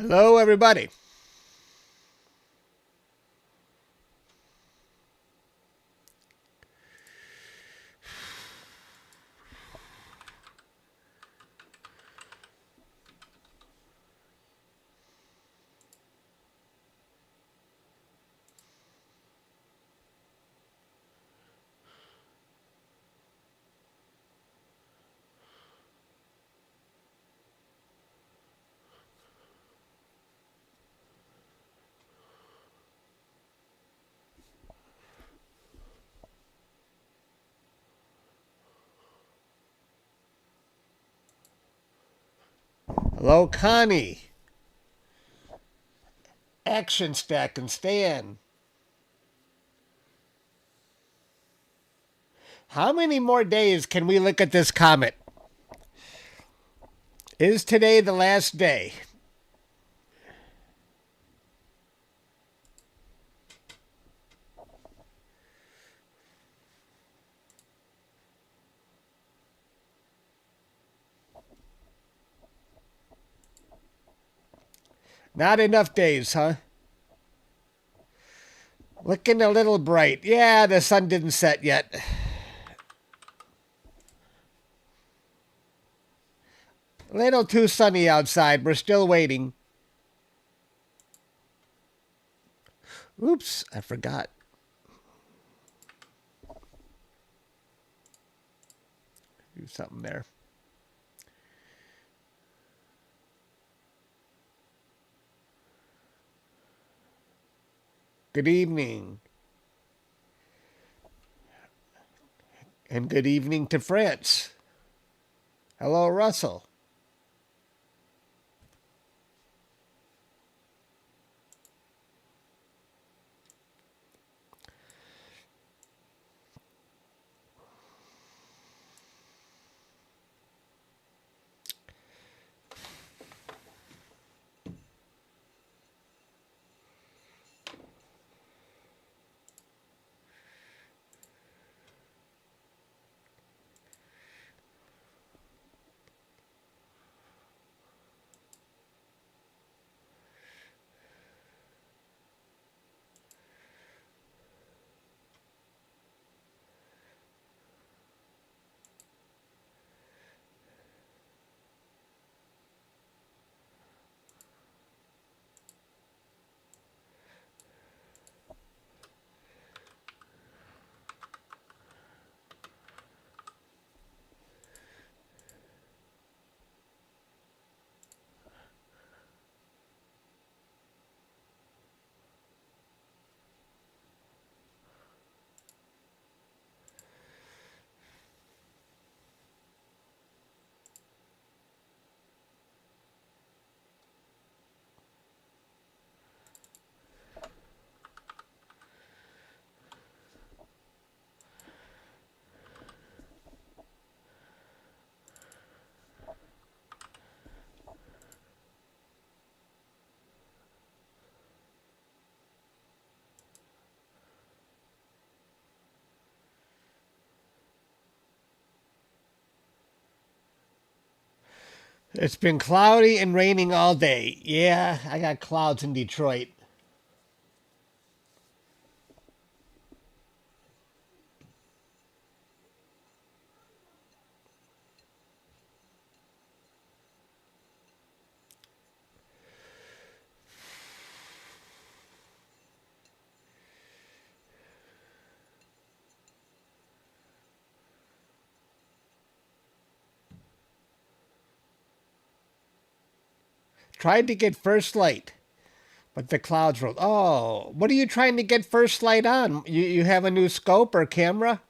Hello, everybody. Hello, Connie. Action Stack and Stan. How many more days can we look at this comet? Is today the last day? Not enough days, huh? Looking a little bright. Yeah, the sun didn't set yet. A little too sunny outside. We're still waiting. Oops, I forgot. Do something there. Good evening. And good evening to France. Hello, Russell. It's been cloudy and raining all day. Yeah, I got clouds in Detroit. Tried to get first light, but the clouds rolled. Oh, what are you trying to get first light on? You have a new scope or camera?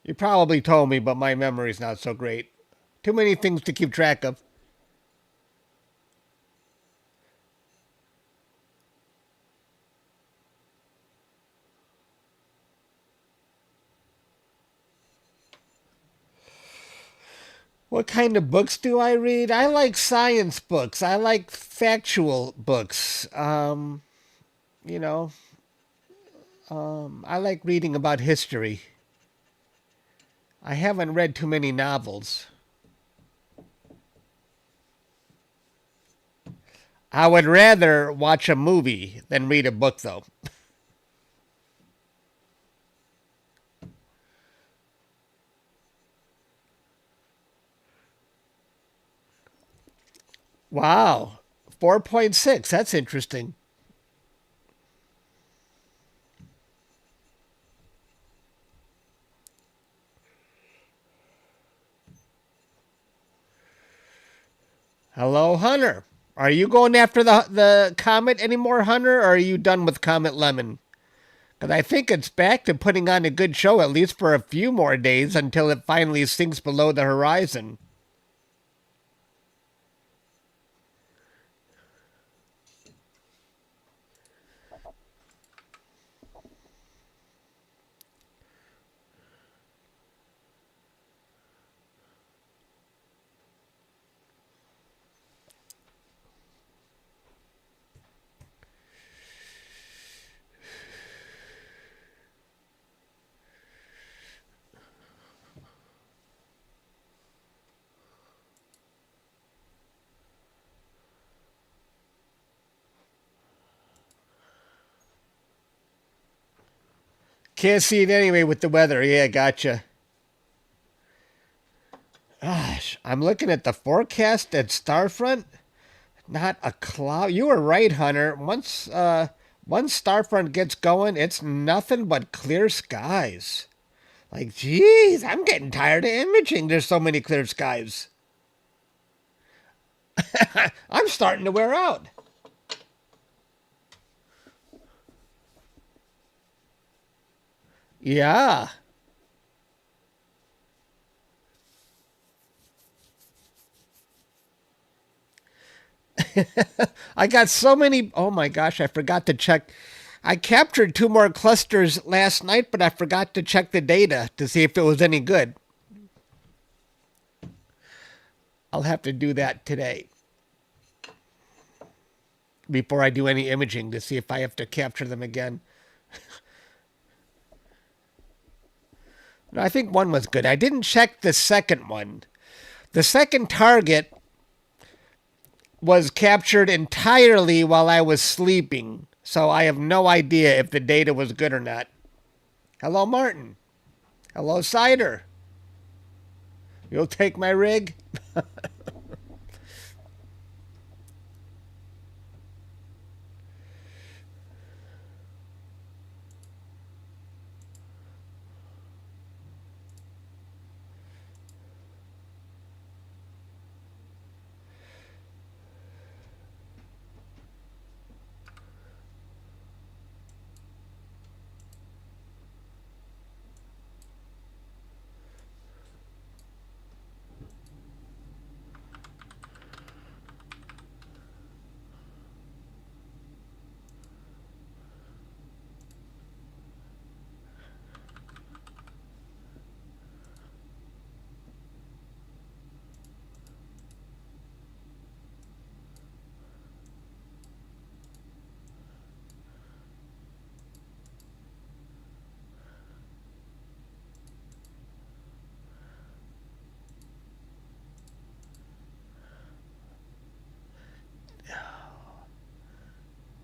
You probably told me, but my memory's not so great. Too many things to keep track of. What kind of books do I read? I like science books. I like factual books. You know, I like reading about history. I haven't read too many novels. I would rather watch a movie than read a book, though. Wow. 4.6. That's interesting. Hello, Hunter. Are you going after the Comet anymore, Hunter, or are you done with Comet Lemon? Because I think it's back to putting on a good show, at least for a few more days until it finally sinks below the horizon. Can't see it anyway with the weather. Yeah, gotcha. Gosh, I'm looking at the forecast at Starfront. Not a cloud. You were right, Hunter. Once Starfront gets going, it's nothing but clear skies. Like, geez, I'm getting tired of imaging. There's so many clear skies. I'm starting to wear out. Yeah. I got so many. Oh my gosh, I forgot to check. I captured two more clusters last night, but I forgot to check the data to see if it was any good. I'll have to do that today before I do any imaging to see if I have to capture them again. No, I think one was good. I didn't check the second one. The second target was captured entirely while I was sleeping, so I have no idea if the data was good or not. Hello, Martin. Hello, Cider. You'll take my rig?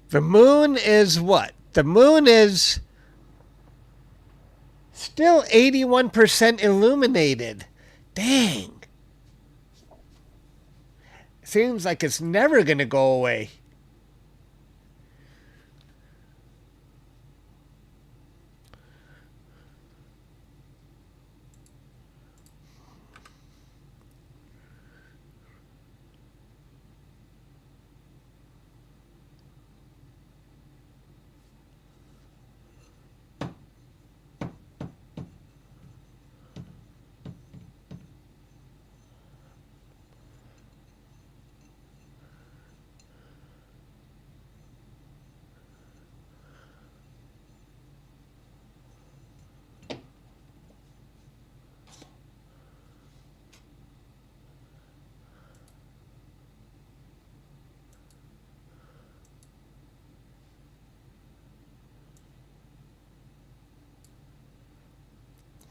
The moon is what? The moon is still 81% illuminated. Dang. Seems like it's never going to go away.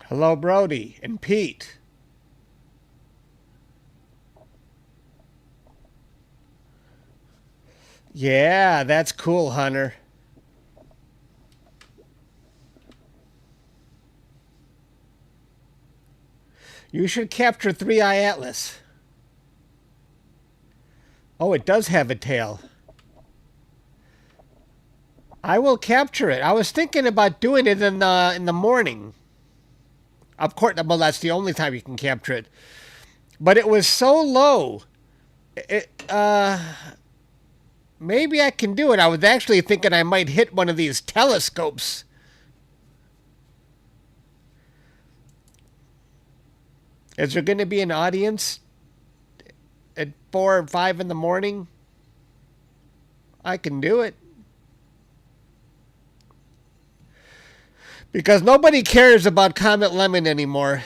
Hello, Brody and Pete. Yeah, that's cool, Hunter. You should capture 3-eye Atlas. Oh, it does have a tail. I will capture it. I was thinking about doing it in the morning. Of course, well, that's the only time you can capture it. But it was so low. It, maybe I can do it. I was actually thinking I might hit one of these telescopes. Is there going to be an audience at 4 or 5 in the morning? I can do it. Because nobody cares about Comet Lemon anymore.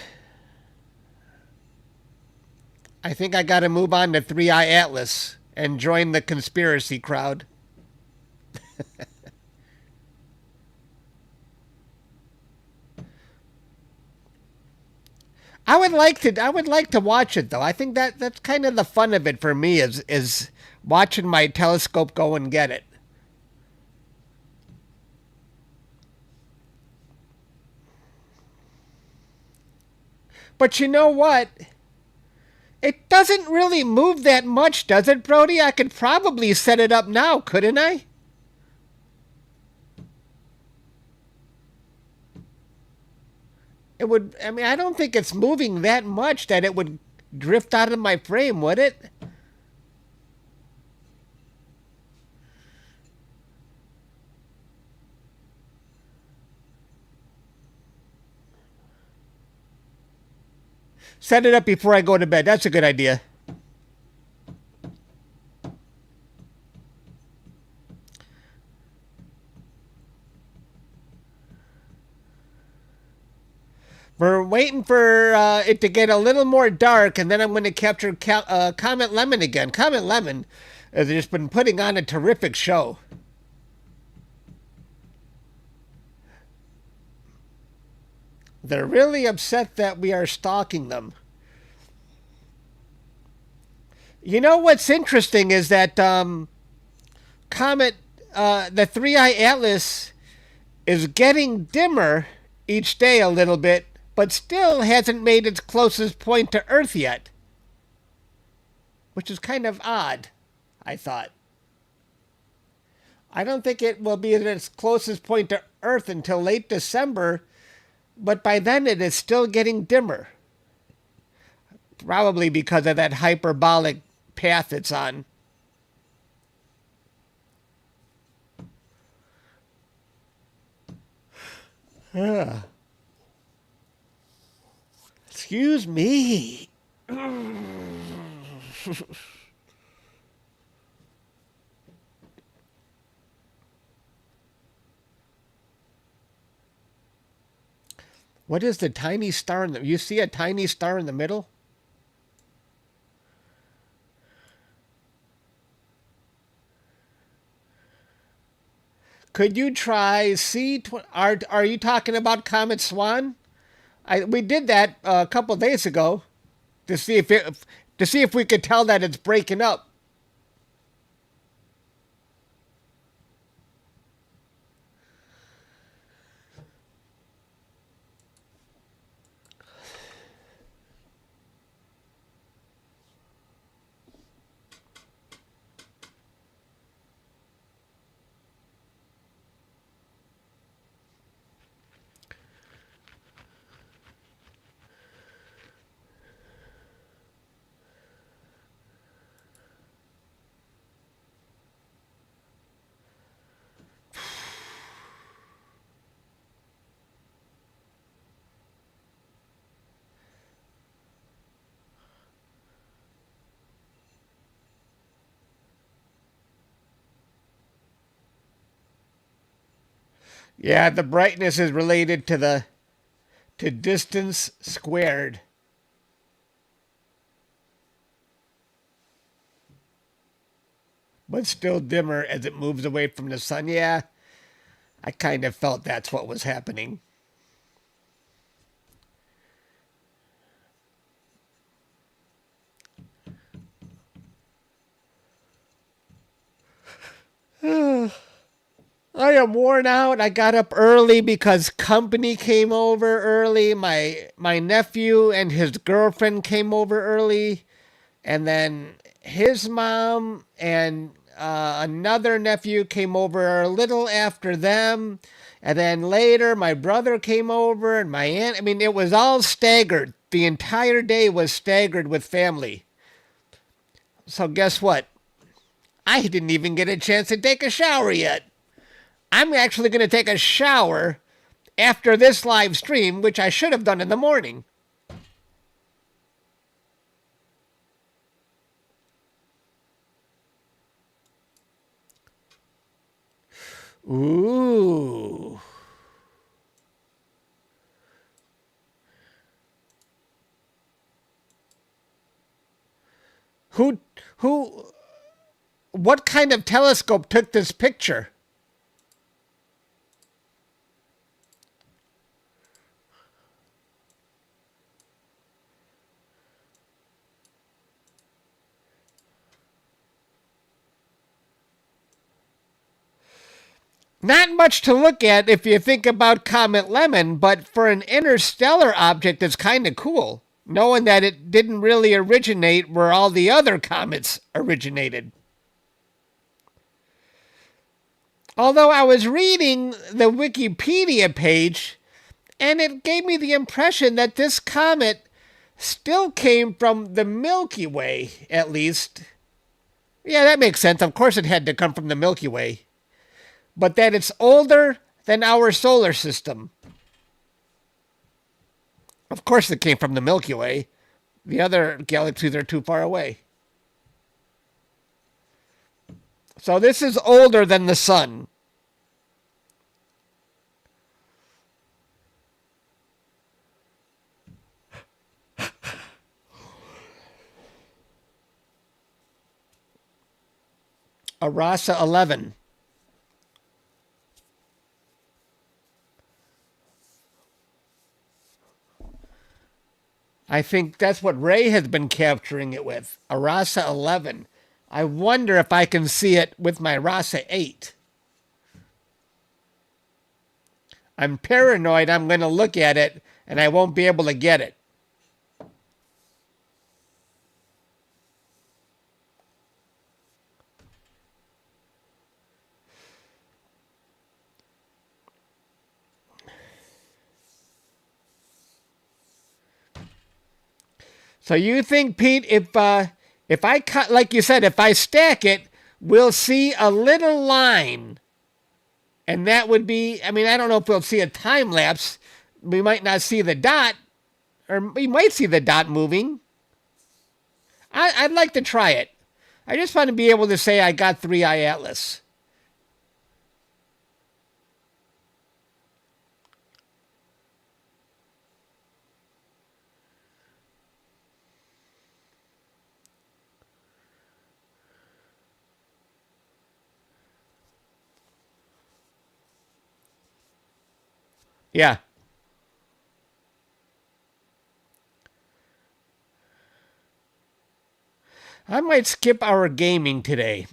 I think I got to move on to 3-eye Atlas and join the conspiracy crowd. I would like to watch it though. I think that's kind of the fun of it for me is watching my telescope go and get it. But you know what? It doesn't really move that much, does it, Brody? I could probably set it up now, couldn't I? It would, I mean, I don't think it's moving that much that it would drift out of my frame, would it? Set it up before I go to bed. That's a good idea. We're waiting for it to get a little more dark, and then I'm going to capture Comet Lemon again. Comet Lemon has just been putting on a terrific show. They're really upset that we are stalking them. You know what's interesting is that Comet, the 3-eye Atlas, is getting dimmer each day a little bit, but still hasn't made its closest point to Earth yet. Which is kind of odd, I thought. I don't think it will be at its closest point to Earth until late December, but by then it is still getting dimmer. Probably because of that hyperbolic path it's on. Excuse me. What is the tiny star in the... You see a tiny star in the middle? Could you try Are you talking about Comet SWAN? We did that a couple days ago to see if we could tell that it's breaking up. Yeah, the brightness is related to distance squared. But still dimmer as it moves away from the sun. Yeah, I kind of felt that's what was happening. boy, I'm worn out. I got up early because company came over early. My nephew and his girlfriend came over early. And then his mom and another nephew came over a little after them. And then later, my brother came over and my aunt. I mean, it was all staggered. The entire day was staggered with family. So guess what? I didn't even get a chance to take a shower yet. I'm actually going to take a shower after this live stream, which I should have done in the morning. Ooh. Who, what kind of telescope took this picture? Not much to look at if you think about Comet Lemon, but for an interstellar object, it's kind of cool, knowing that it didn't really originate where all the other comets originated. Although I was reading the Wikipedia page, and it gave me the impression that this comet still came from the Milky Way, at least. Yeah, that makes sense. Of course it had to come from the Milky Way. But that it's older than our solar system. Of course it came from the Milky Way. The other galaxies are too far away. So this is older than the sun. A RASA 11. I think that's what Ray has been capturing it with. A RASA 11. I wonder if I can see it with my RASA 8. I'm paranoid I'm going to look at it and I won't be able to get it. So you think, Pete, if I cut, like you said, if I stack it, we'll see a little line. And that would be, I mean, I don't know if we'll see a time lapse. We might not see the dot, or we might see the dot moving. I'd like to try it. I just want to be able to say I got 3i Atlas. Yeah. I might skip our gaming today.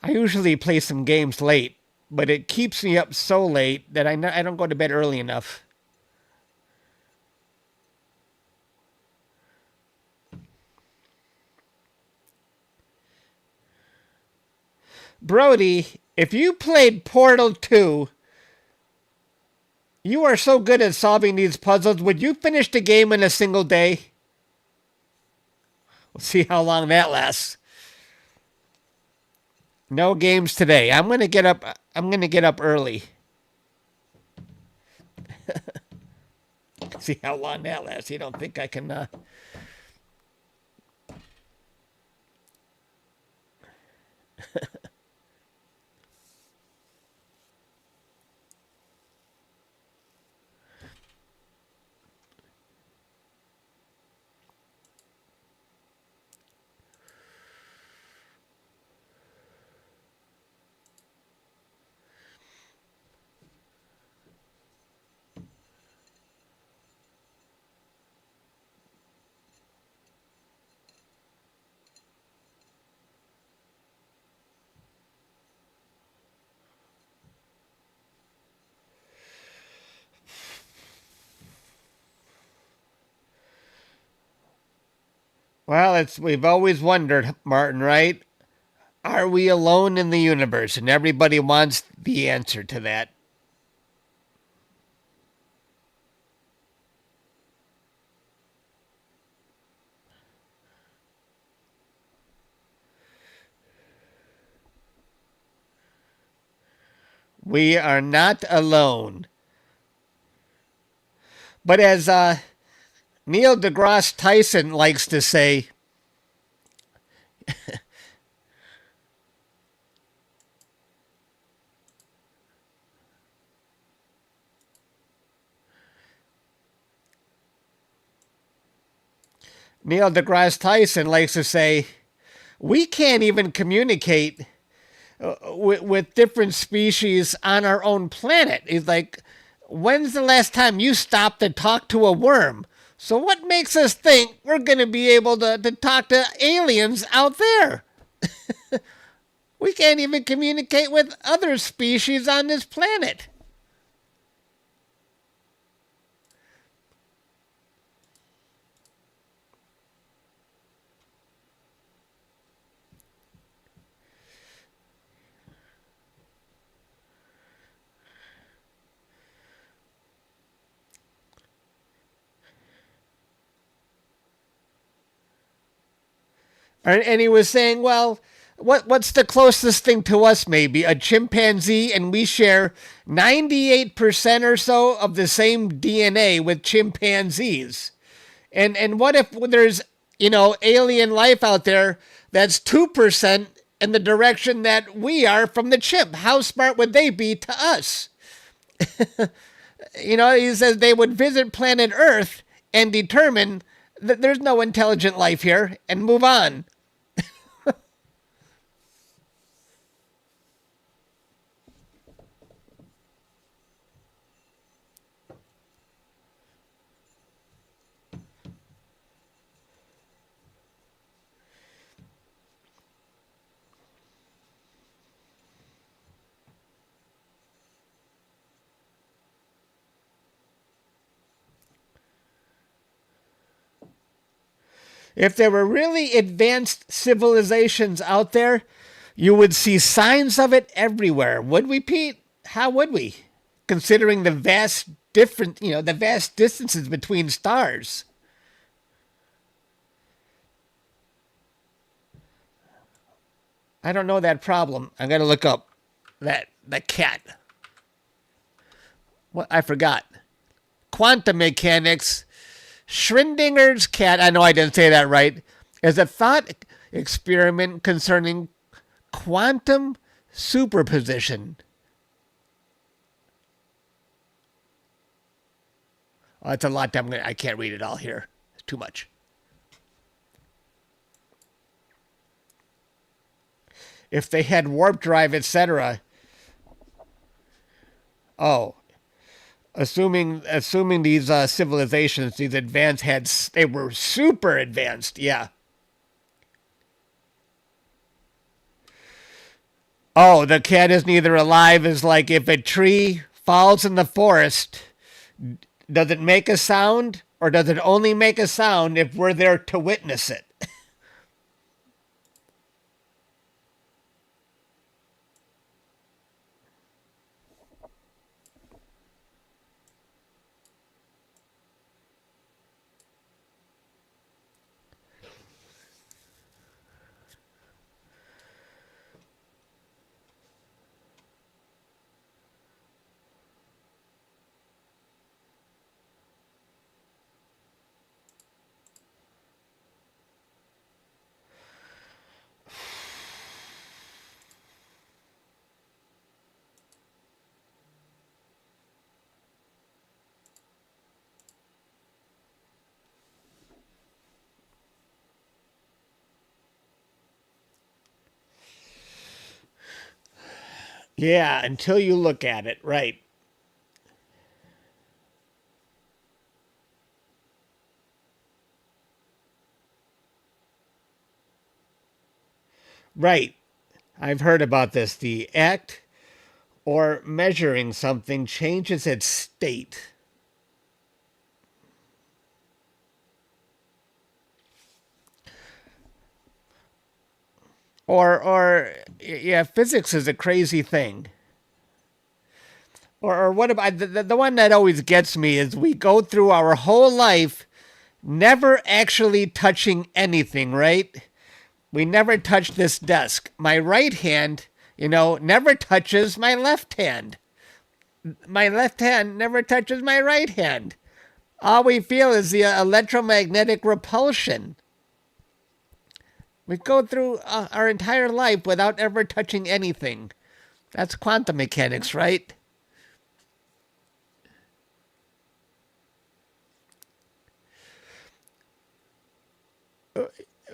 I usually play some games late, but it keeps me up so late that I don't go to bed early enough. Brody, if you played Portal 2, you are so good at solving these puzzles. Would you finish the game in a single day? We'll see how long that lasts. No games today. I'm going to get up early. See how long that lasts. You don't think I can Well, we've always wondered, Martin, right? Are we alone in the universe? And everybody wants the answer to that. We are not alone. But as Neil deGrasse Tyson likes to say, Neil deGrasse Tyson likes to say, we can't even communicate with different species on our own planet. He's like, when's the last time you stopped to talk to a worm? So what makes us think we're going to be able to talk to aliens out there? We can't even communicate with other species on this planet. And he was saying, well, what's the closest thing to us? Maybe a chimpanzee, and we share 98% or so of the same DNA with chimpanzees. And what if there's, alien life out there that's 2% in the direction that we are from the chimp? How smart would they be to us? He says they would visit planet Earth and determine that there's no intelligent life here and move on. If there were really advanced civilizations out there, you would see signs of it everywhere. Would we, Pete? How would we? Considering the vast distances between stars. I don't know that problem. I'm going to look up that cat. What I forgot. Quantum mechanics. Schrodinger's cat, I know I didn't say that right, is a thought experiment concerning quantum superposition. Oh, it's a lot. I can't read it all here. It's too much. If they had warp drive, etc. Oh, assuming these civilizations, these advanced they were super advanced, yeah. Oh, the cat is neither alive is like if a tree falls in the forest, does it make a sound or does it only make a sound if we're there to witness it? Yeah, until you look at it, right. Right. I've heard about this. The act or measuring something changes its state. Yeah, physics is a crazy thing. Or what about the one that always gets me is we go through our whole life never actually touching anything, right? We never touch this desk. My right hand, never touches my left hand. My left hand never touches my right hand. All we feel is the electromagnetic repulsion. We go through our entire life without ever touching anything. That's quantum mechanics, right?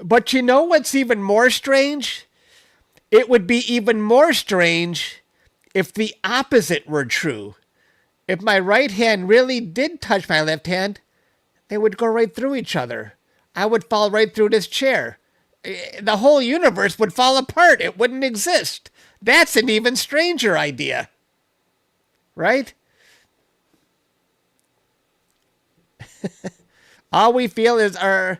But you know what's even more strange? It would be even more strange if the opposite were true. If my right hand really did touch my left hand, they would go right through each other. I would fall right through this chair. The whole universe would fall apart. It wouldn't exist. That's an even stranger idea. Right? All we feel is the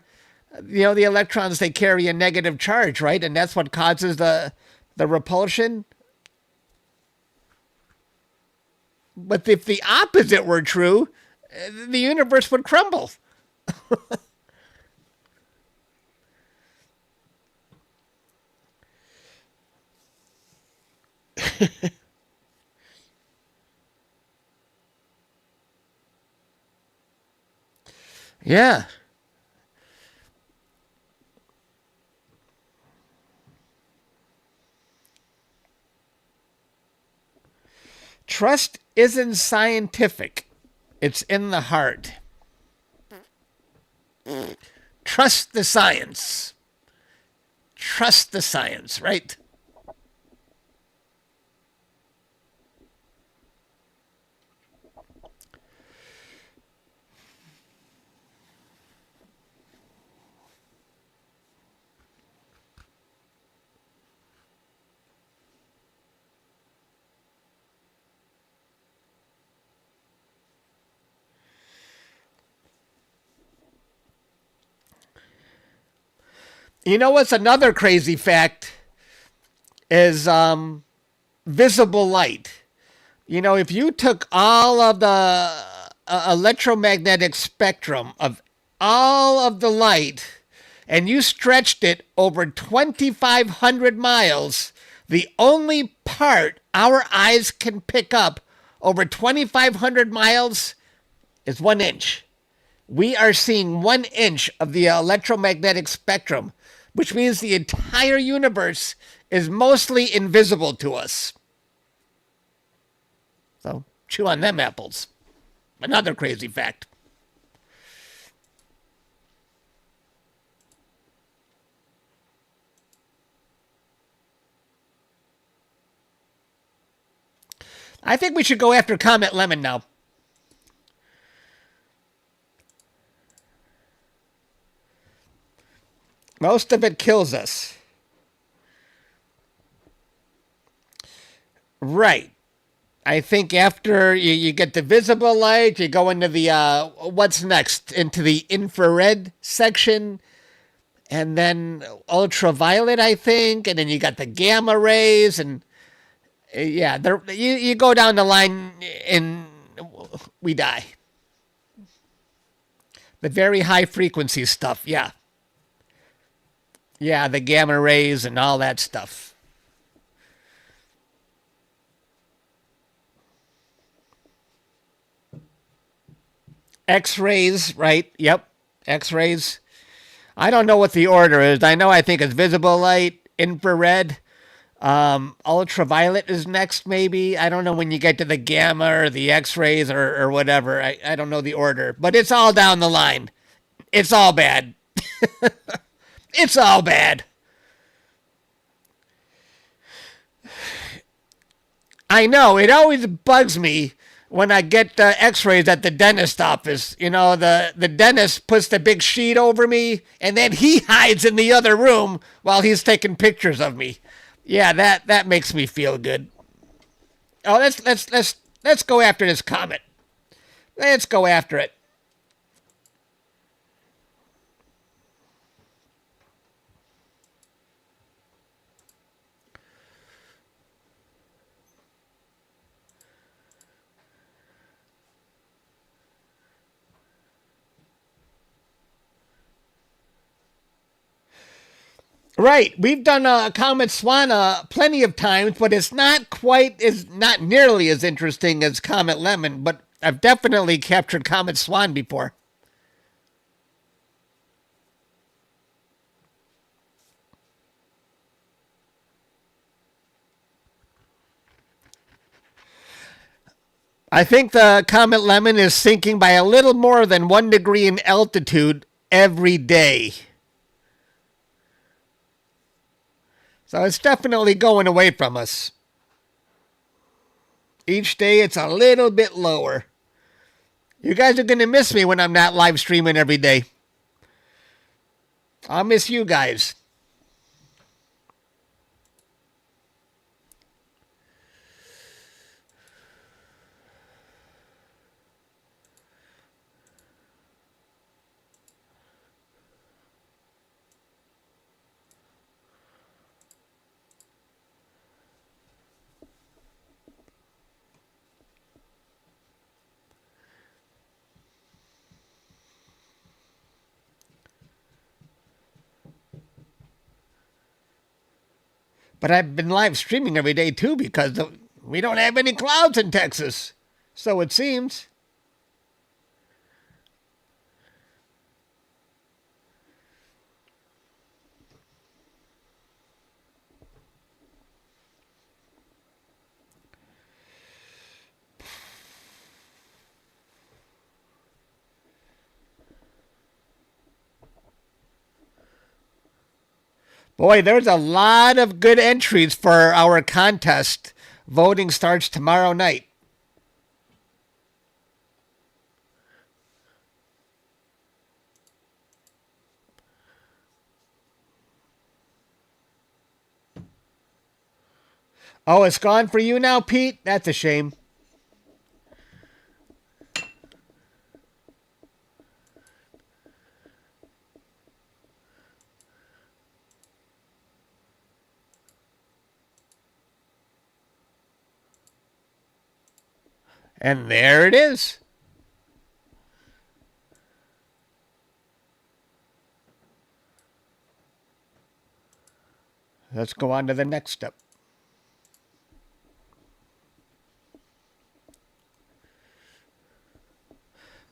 electrons, they carry a negative charge, right? And that's what causes the repulsion. But if the opposite were true, the universe would crumble. Yeah. Trust isn't scientific. It's in the heart. Trust the science. Trust the science, right? You know what's another crazy fact is visible light. If you took all of the electromagnetic spectrum of all of the light and you stretched it over 2,500 miles, the only part our eyes can pick up over 2,500 miles is 1 inch. We are seeing 1 inch of the electromagnetic spectrum, which means the entire universe is mostly invisible to us. So chew on them apples. Another crazy fact. I think we should go after Comet Lemon now. Most of it kills us. Right. I think after you get the visible light, you go into the, what's next? Into the infrared section, and then ultraviolet, I think, and then you got the gamma rays, and yeah, you go down the line and we die. The very high frequency stuff, yeah. Yeah, the gamma rays and all that stuff. X-rays, right? Yep, X-rays. I don't know what the order is. I think it's visible light, infrared, ultraviolet is next, maybe. I don't know when you get to the gamma or the X-rays or whatever. I don't know the order, but it's all down the line. It's all bad. It's all bad. I know. It always bugs me when I get x-rays at the dentist office. The dentist puts the big sheet over me, and then he hides in the other room while he's taking pictures of me. Yeah, that makes me feel good. Oh, let's go after this comet. Let's go after it. Right. We've done Comet SWAN plenty of times, but it's not nearly as interesting as Comet Lemon, but I've definitely captured Comet SWAN before. I think the Comet Lemon is sinking by a little more than 1 degree in altitude every day. So it's definitely going away from us. Each day it's a little bit lower. You guys are going to miss me when I'm not live streaming every day. I'll miss you guys. But I've been live streaming every day too because we don't have any clouds in Texas. So it seems. Boy, there's a lot of good entries for our contest. Voting starts tomorrow night. Oh, it's gone for you now, Pete? That's a shame. And there it is. Let's go on to the next step.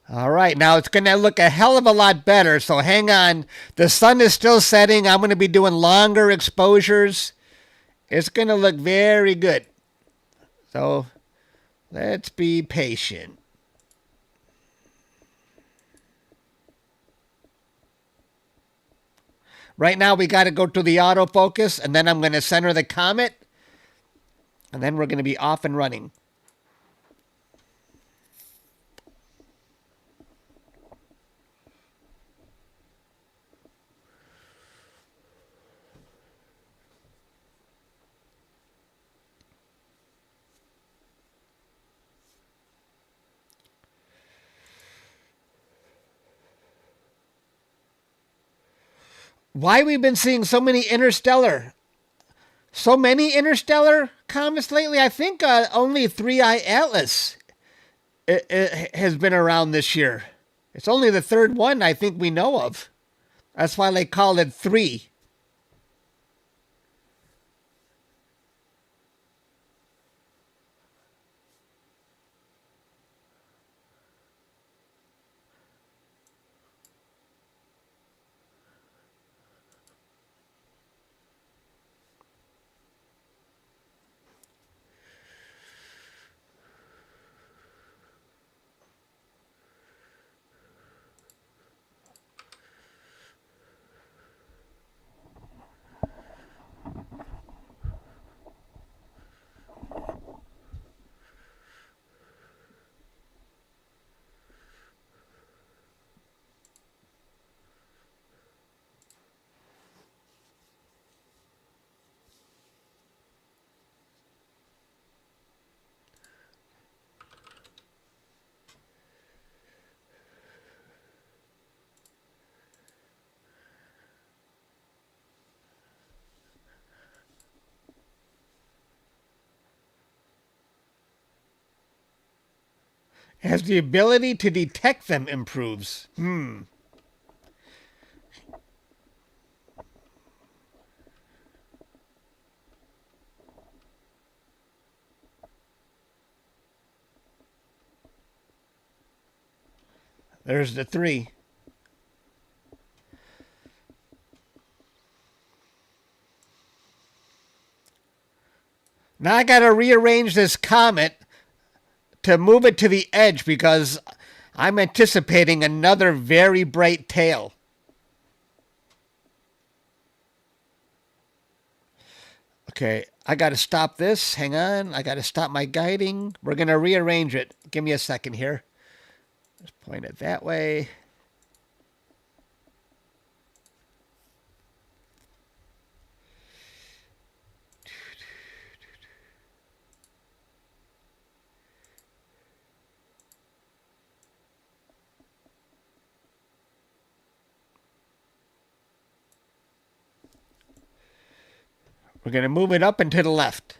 All right, now it's going to look a hell of a lot better, so hang on. The sun is still setting. I'm going to be doing longer exposures. It's going to look very good. So let's be patient. Right now we got to go to the autofocus, and then I'm going to center the comet, and then we're going to be off and running. Why we've been seeing so many interstellar comets lately? I think only 3i Atlas has been around this year. It's only the third one I think we know of. That's why they call it 3. As the ability to detect them improves. There's the 3. Now I got to rearrange this comet to move it to the edge because I'm anticipating another very bright tail. Okay, I got to stop this. Hang on. I got to stop my guiding. We're going to rearrange it. Give me a second here. Just point it that way. We're going to move it up and to the left.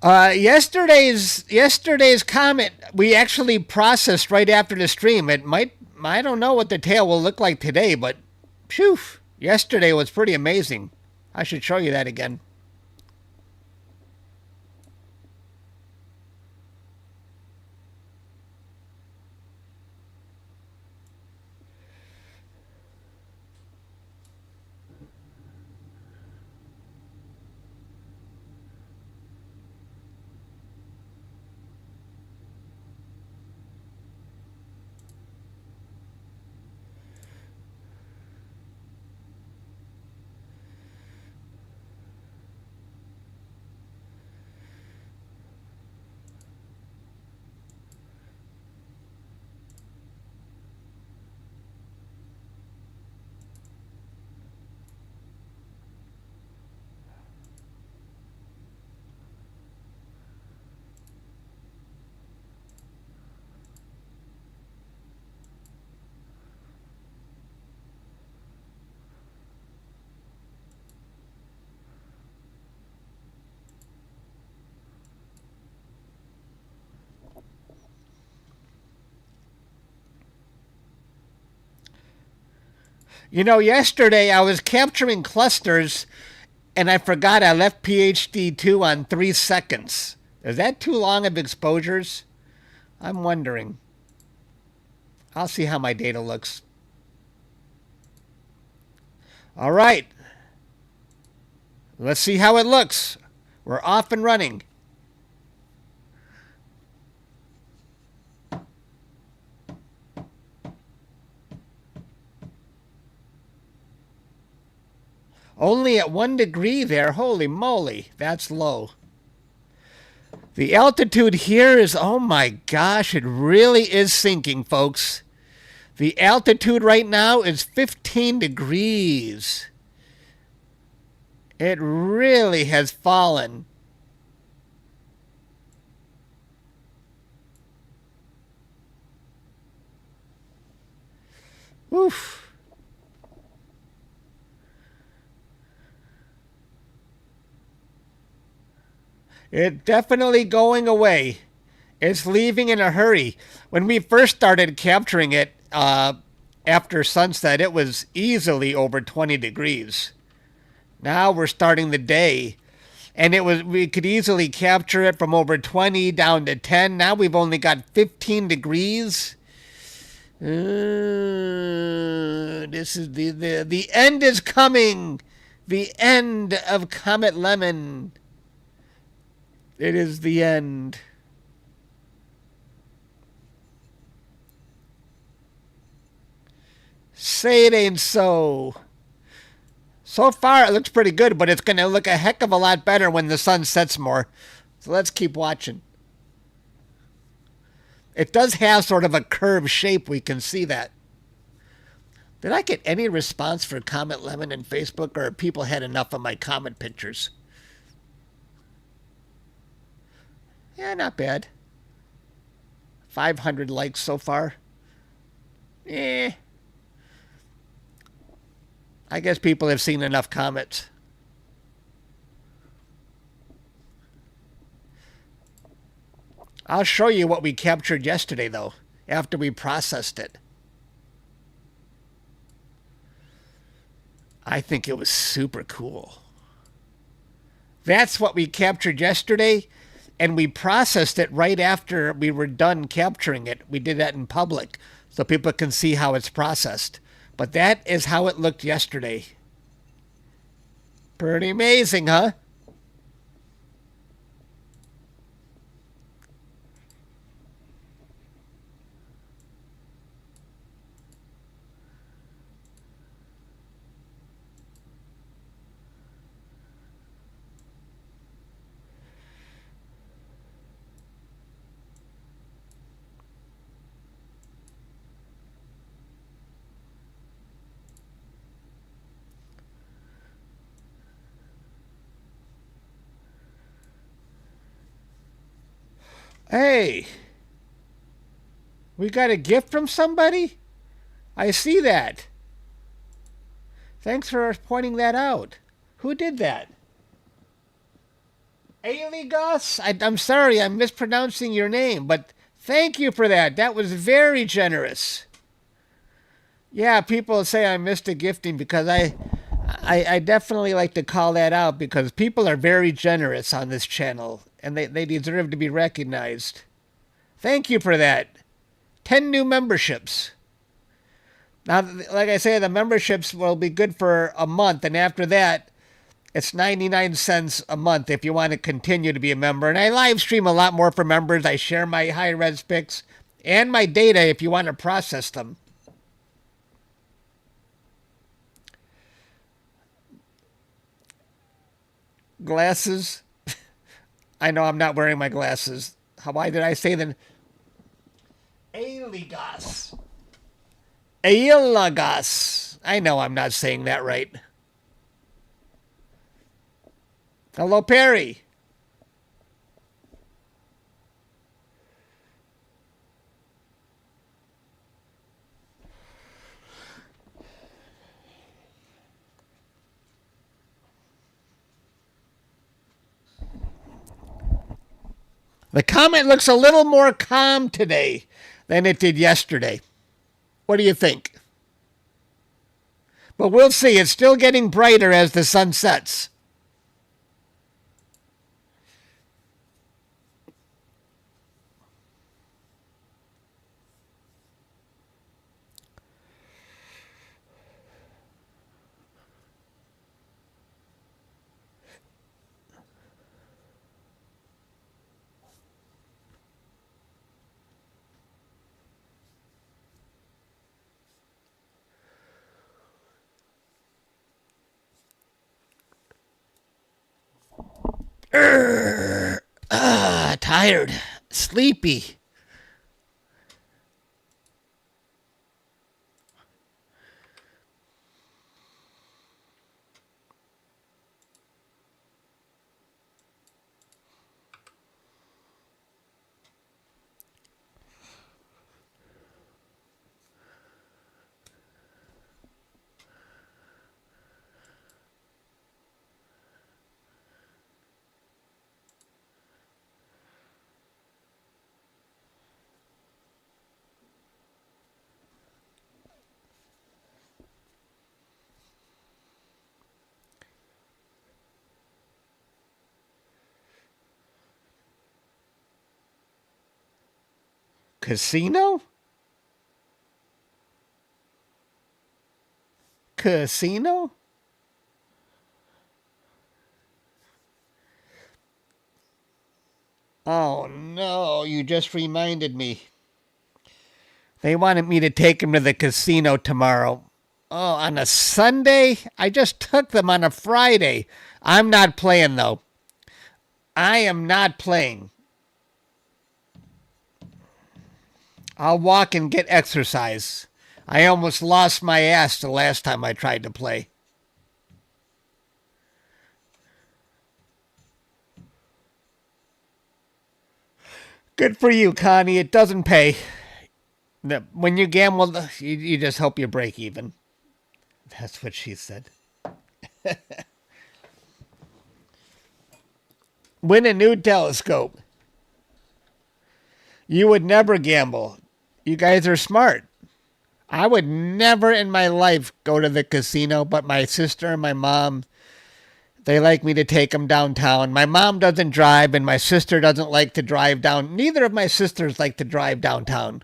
Yesterday's comet we actually processed right after the stream. I don't know what the tail will look like today, but phew, yesterday was pretty amazing. I should show you that again. You know, yesterday I was capturing clusters and I forgot I left PhD2 on 3 seconds. Is that too long of exposures? I'm wondering. I'll see how my data looks. All right. Let's see how it looks. We're off and running. Only at 1 degree there. Holy moly, that's low. The altitude here is, oh my gosh, it really is sinking, folks. The altitude right now is 15 degrees. It really has fallen. Oof. It's definitely going away. It's leaving in a hurry. When we first started capturing it after sunset, it was easily over 20 degrees. Now we're starting the day, and we could easily capture it from over 20 down to 10. Now we've only got 15 degrees. This is the end is coming. The end of Comet Lemon. It is the end. Say it ain't so. So far, it looks pretty good, but it's going to look a heck of a lot better when the sun sets more. So let's keep watching. It does have sort of a curved shape. We can see that. Did I get any response for Comet Lemon in Facebook, or people had enough of my comet pictures? Yeah, not bad. 500 likes so far. I guess people have seen enough comets. I'll show you what we captured yesterday, though, after we processed it. I think it was super cool. That's what we captured yesterday, and we processed it right after we were done capturing it. We did that in public so people can see how it's processed. But that is how it looked yesterday. Pretty amazing, huh? Hey, we got a gift from somebody? I see that. Thanks for pointing that out. Who did that? Aligos? I'm sorry, I'm mispronouncing your name, but thank you for that. That was very generous. Yeah, people say I missed a gifting because I definitely like to call that out because people are very generous on this channel and they deserve to be recognized. Thank you for that. 10 new memberships. Now, like I say, the memberships will be good for a month, and after that, it's 99 cents a month if you want to continue to be a member. And I live stream a lot more for members. I share my high-res pics and my data if you want to process them. Glasses. I know I'm not wearing my glasses. Why did I say then? Aligos. Ailagos. I know I'm not saying that right. Hello, Perry. The comet looks a little more calm today than it did yesterday. What do you think? But we'll see. It's still getting brighter as the sun sets. Tired, sleepy. Casino? Casino? Oh no, you just reminded me. They wanted me to take him to the casino tomorrow. Oh, on a Sunday? I just took them on a Friday. I'm not playing, though. I am not playing. I'll walk and get exercise. I almost lost my ass the last time I tried to play. Good for you, Connie. It doesn't pay. When you gamble, you just hope you break even. That's what she said. Win a new telescope. You would never gamble. You guys are smart. I would never in my life go to the casino, but my sister and my mom, they like me to take them downtown. My mom doesn't drive, and my sister doesn't like to drive down. Neither of my sisters like to drive downtown.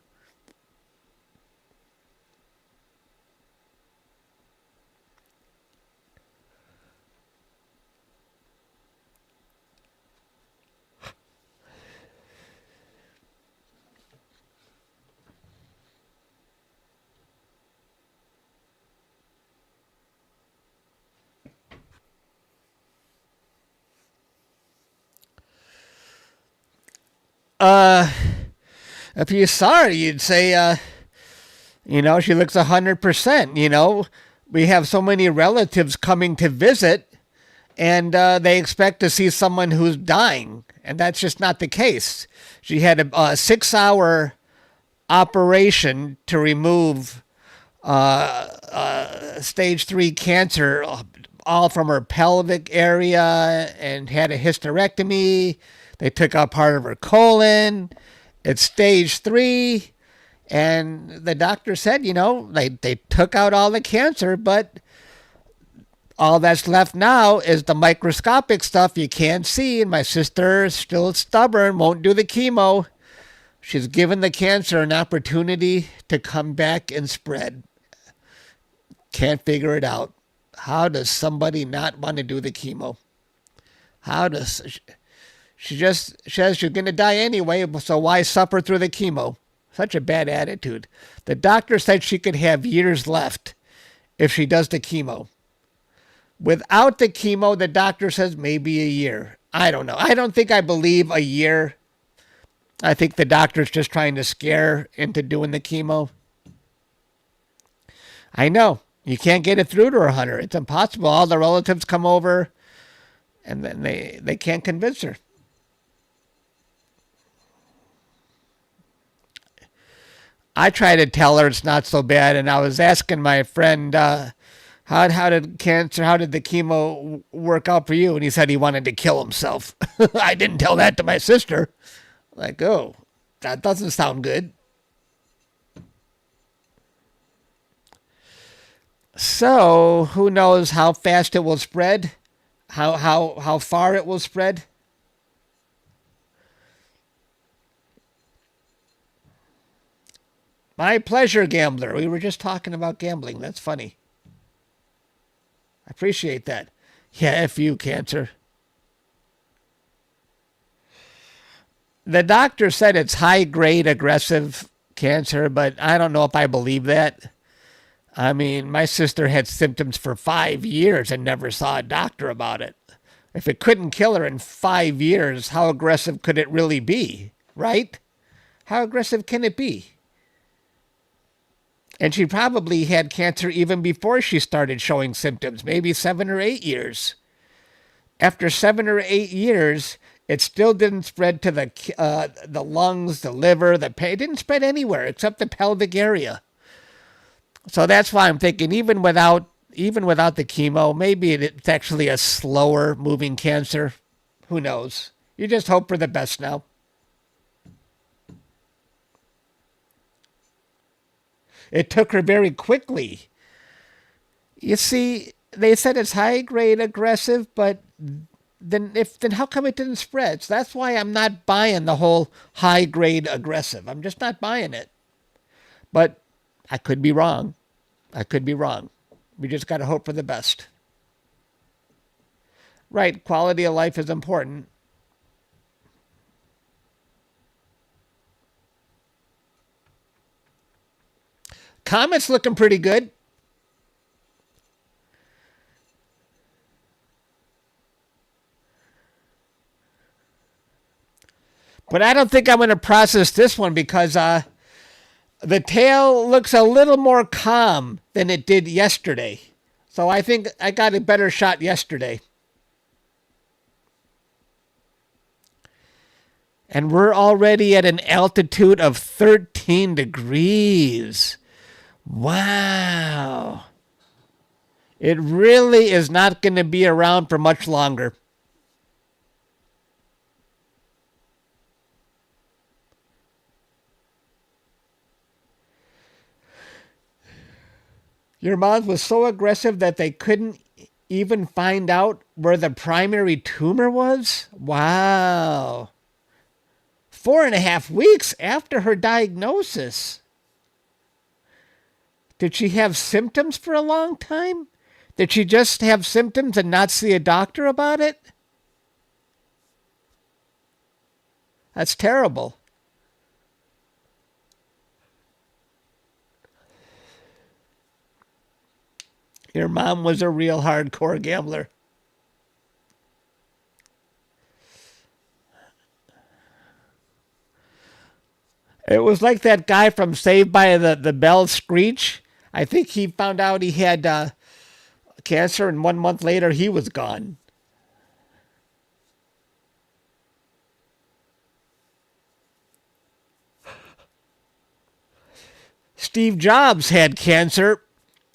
Uh, if you saw her, you'd say, she looks 100%. We have so many relatives coming to visit, and they expect to see someone who's dying, and that's just not the case. She had a 6-hour operation to remove stage 3 cancer, all from her pelvic area, and had a hysterectomy. They took out part of her colon. It's stage 3. And the doctor said, they took out all the cancer, but all that's left now is the microscopic stuff you can't see. And my sister is still stubborn, won't do the chemo. She's given the cancer an opportunity to come back and spread. Can't figure it out. How does somebody not want to do the chemo? She just says she's going to die anyway, so why suffer through the chemo? Such a bad attitude. The doctor said she could have years left if she does the chemo. Without the chemo, the doctor says maybe a year. I don't know. I don't think I believe a year. I think the doctor's just trying to scare into doing the chemo. I know. You can't get it through to her, Hunter. It's impossible. All the relatives come over, and then they can't convince her. I try to tell her it's not so bad, and I was asking my friend, how did the chemo work out for you? And he said he wanted to kill himself. I didn't tell that to my sister. Like, oh, that doesn't sound good. So, who knows how fast it will spread? How far it will spread? My pleasure, gambler. We were just talking about gambling. That's funny. I appreciate that. Yeah, F you, cancer. The doctor said it's high-grade aggressive cancer, but I don't know if I believe that. I mean, my sister had symptoms for 5 years and never saw a doctor about it. If it couldn't kill her in 5 years, how aggressive could it really be, right? How aggressive can it be? And she probably had cancer even before she started showing symptoms, maybe 7 or 8 years. After 7 or 8 years, it still didn't spread to the lungs, the liver, it didn't spread anywhere except the pelvic area. So that's why I'm thinking even without the chemo, maybe it's actually a slower moving cancer. Who knows? You just hope for the best now. It took her very quickly. You see, they said it's high grade aggressive, but then how come it didn't spread? So that's why I'm not buying the whole high grade aggressive. I'm just not buying it. But I could be wrong. We just got to hope for the best. Right, quality of life is important. Comet's looking pretty good. But I don't think I'm going to process this one because the tail looks a little more calm than it did yesterday. So I think I got a better shot yesterday. And we're already at an altitude of 13 degrees. Wow. It really is not going to be around for much longer. Your mom was so aggressive that they couldn't even find out where the primary tumor was? Wow. 4.5 weeks after her diagnosis. Did she have symptoms for a long time? Did she just have symptoms and not see a doctor about it? That's terrible. Your mom was a real hardcore gambler. It was like that guy from Saved by the Bell, Screech. I think he found out he had cancer, and 1 month later he was gone. Steve Jobs had cancer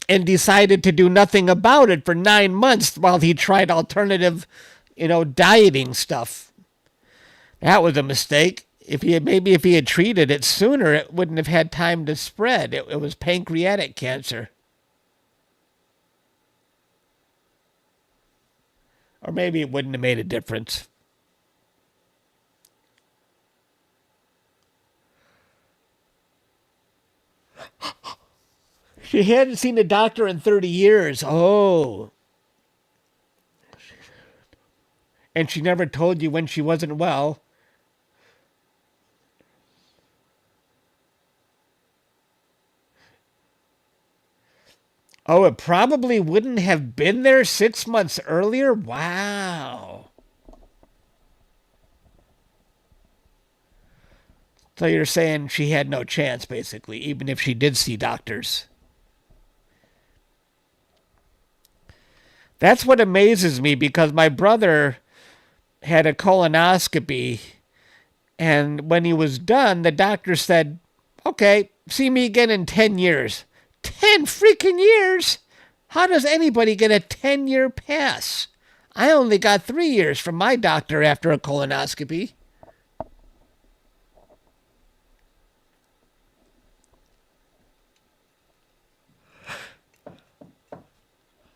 and decided to do nothing about it for 9 months while he tried alternative, dieting stuff. That was a mistake. If he had treated it sooner, it wouldn't have had time to spread. It was pancreatic cancer. Or maybe it wouldn't have made a difference. She hadn't seen a doctor in 30 years. Oh. And she never told you when she wasn't well. Oh, it probably wouldn't have been there 6 months earlier? Wow. So you're saying she had no chance, basically, even if she did see doctors. That's what amazes me, because my brother had a colonoscopy, and when he was done, the doctor said, okay, see me again in 10 years. 10 freaking years? How does anybody get a 10-year pass? I only got 3 years from my doctor after a colonoscopy.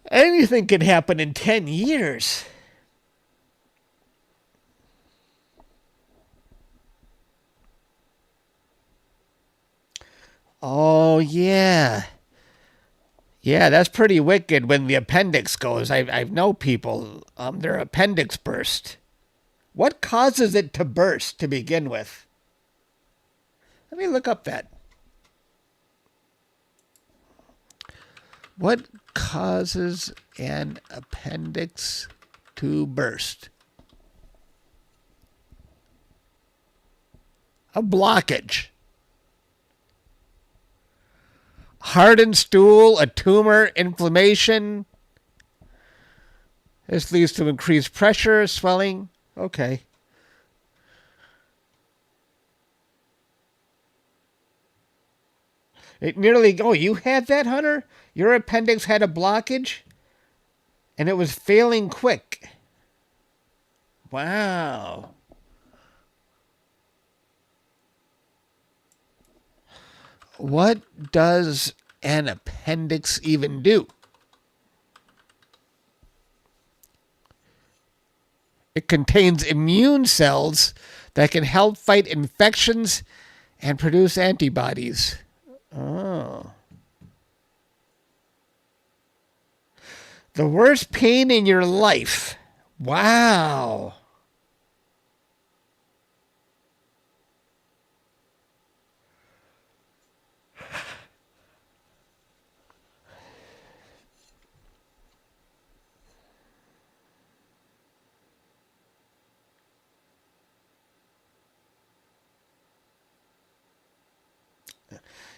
Anything can happen in 10 years. Oh, yeah. Yeah, that's pretty wicked when the appendix goes. I've known people, their appendix burst. What causes it to burst to begin with? Let me look up that. What causes an appendix to burst? A blockage. Hardened stool, a tumor, inflammation. This leads to increased pressure, swelling. Okay. You had that, Hunter? Your appendix had a blockage? And it was failing quick. Wow. What does an appendix even do? It contains immune cells that can help fight infections and produce antibodies. Oh. The worst pain in your life. Wow.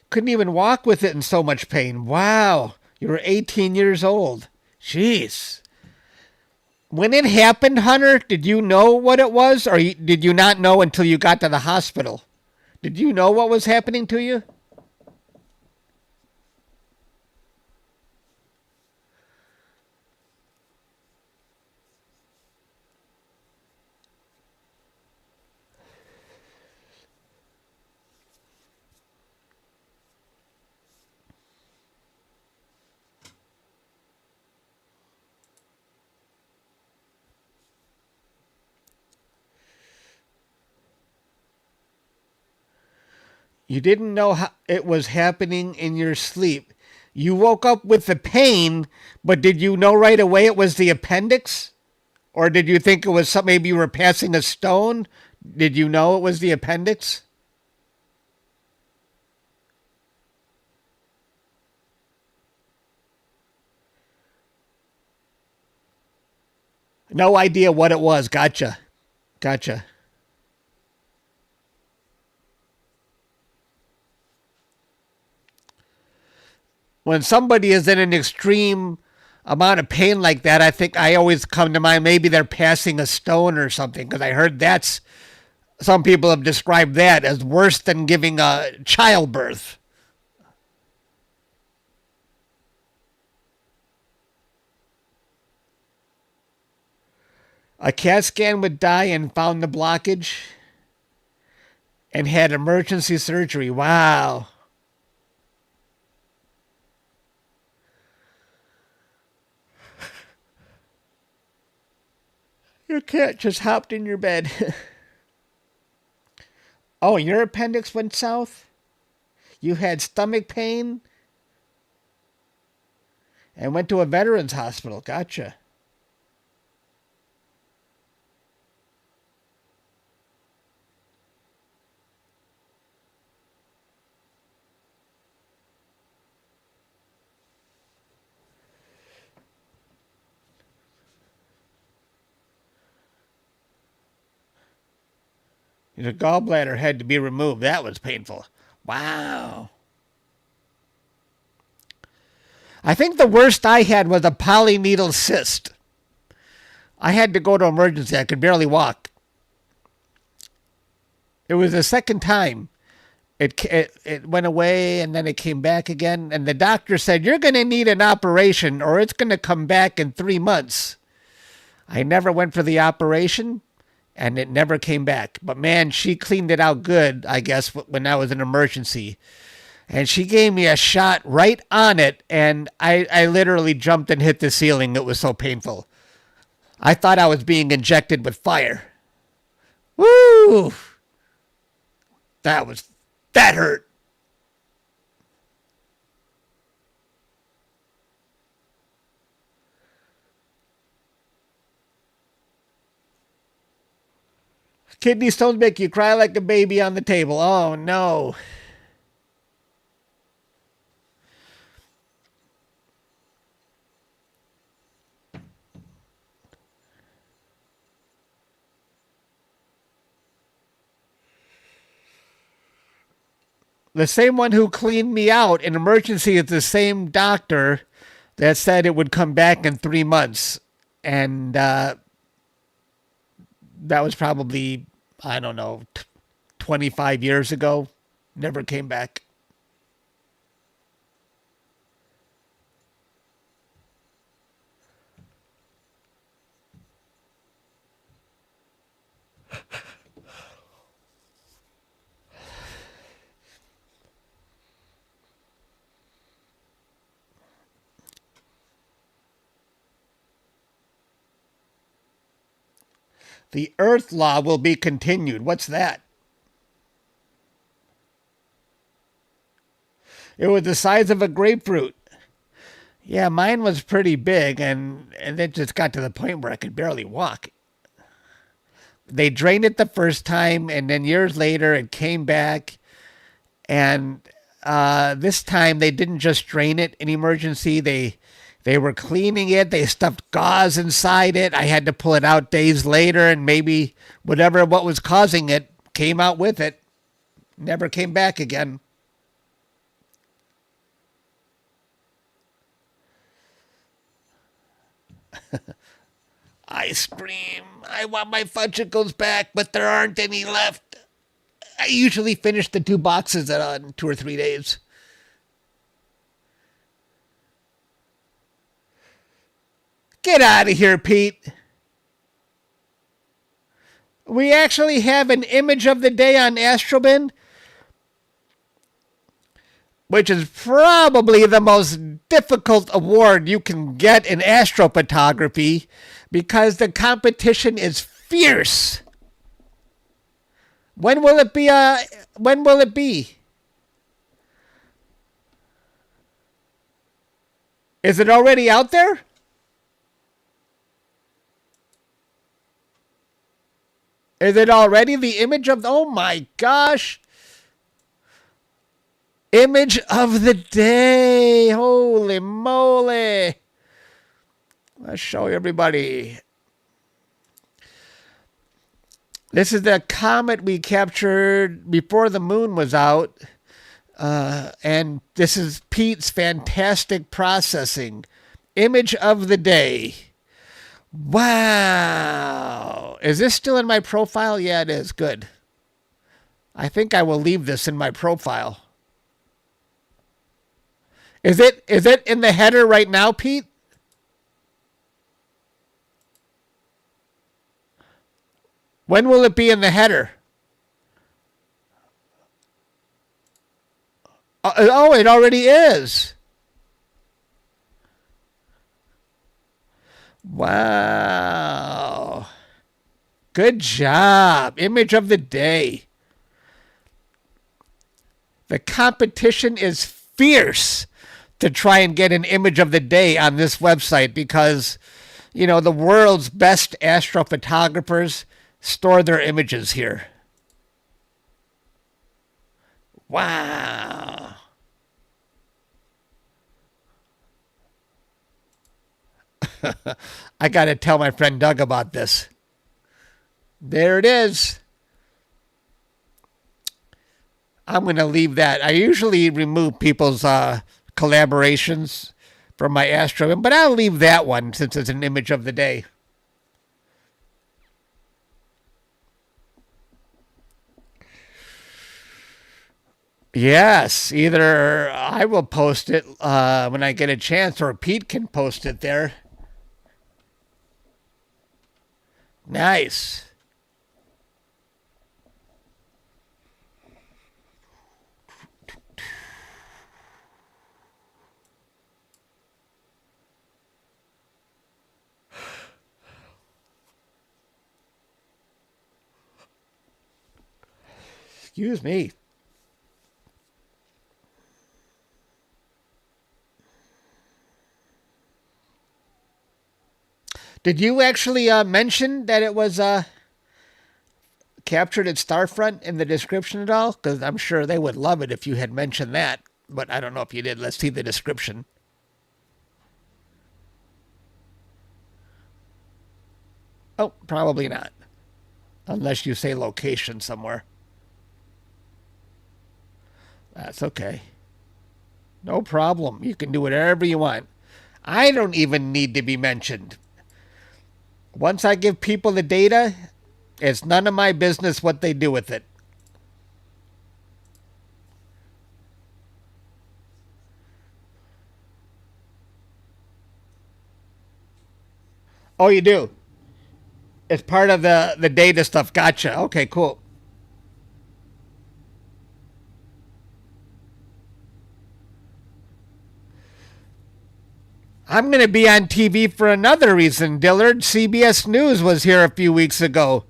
Couldn't even walk with it in so much pain. Wow. You were 18 years old. Jeez. When it happened, Hunter, did you know what it was, or did you not know until you got to the hospital? Did you know what was happening to you? You didn't know how it was happening in your sleep. You woke up with the pain, but did you know right away it was the appendix? Or did you think it was something, maybe you were passing a stone? Did you know it was the appendix? No idea what it was. Gotcha. Gotcha. When somebody is in an extreme amount of pain like that, I think I always come to mind maybe they're passing a stone or something, because I heard that's, some people have described that as worse than giving a childbirth. A CAT scan would die and found the blockage and had emergency surgery. Wow. Your cat just hopped in your bed. Oh, your appendix went south? You had stomach pain and went to a veterans hospital. Gotcha. The gallbladder had to be removed. That was painful. Wow. I think the worst I had was a polyneedle cyst. I had to go to emergency. I could barely walk. It was the second time. It went away and then it came back again. And the doctor said, you're going to need an operation or it's going to come back in 3 months. I never went for the operation. And it never came back. But man, she cleaned it out good, I guess, when I was in emergency. And she gave me a shot right on it, and I literally jumped and hit the ceiling. It was so painful. I thought I was being injected with fire. Woo! That hurt. Kidney stones make you cry like a baby on the table. Oh, no. The same one who cleaned me out in emergency is the same doctor that said it would come back in 3 months. And that was probably, I don't know, 25 years ago. Never came back. The Earth Law will be continued. What's that? It was the size of a grapefruit. Yeah, mine was pretty big, and it just got to the point where I could barely walk. They drained it the first time, and then years later it came back. And this time they didn't just drain it in emergency. They were cleaning it. They stuffed gauze inside it. I had to pull it out days later, and maybe what was causing it came out with it. Never came back again. Ice cream. I want my fudgicles back, but there aren't any left. I usually finish the 2 boxes in 2 or 3 days. Get out of here, Pete. We actually have an image of the day on Astrobin, which is probably the most difficult award you can get in astrophotography because the competition is fierce. When will it be? Is it already out there? Is it already the image of... Oh my gosh. Image of the day. Holy moly. Let's show everybody. This is the comet we captured before the moon was out. And this is Pete's fantastic processing. Image of the day. Wow. Is this still in my profile? Yeah, it is. Good. I think I will leave this in my profile. Is it in the header right now, Pete? When will it be in the header? Oh, it already is. Wow. Good job. Image of the day. The competition is fierce to try and get an image of the day on this website because, you know, the world's best astrophotographers store their images here. Wow. I got to tell my friend Doug about this. There it is. I'm going to leave that. I usually remove people's collaborations from my Astrobin, but I'll leave that one since it's an image of the day. Yes, either I will post it when I get a chance, or Pete can post it there. Nice. Excuse me. Did you actually mention that it was captured at Starfront in the description at all? Because I'm sure they would love it if you had mentioned that. But I don't know if you did. Let's see the description. Oh, probably not. Unless you say location somewhere. That's okay. No problem. You can do whatever you want. I don't even need to be mentioned. Once I give people the data, it's none of my business what they do with it. Oh, you do? It's part of the data stuff. Gotcha. Okay, cool. I'm going to be on TV for another reason, Dillard. CBS News was here a few weeks ago.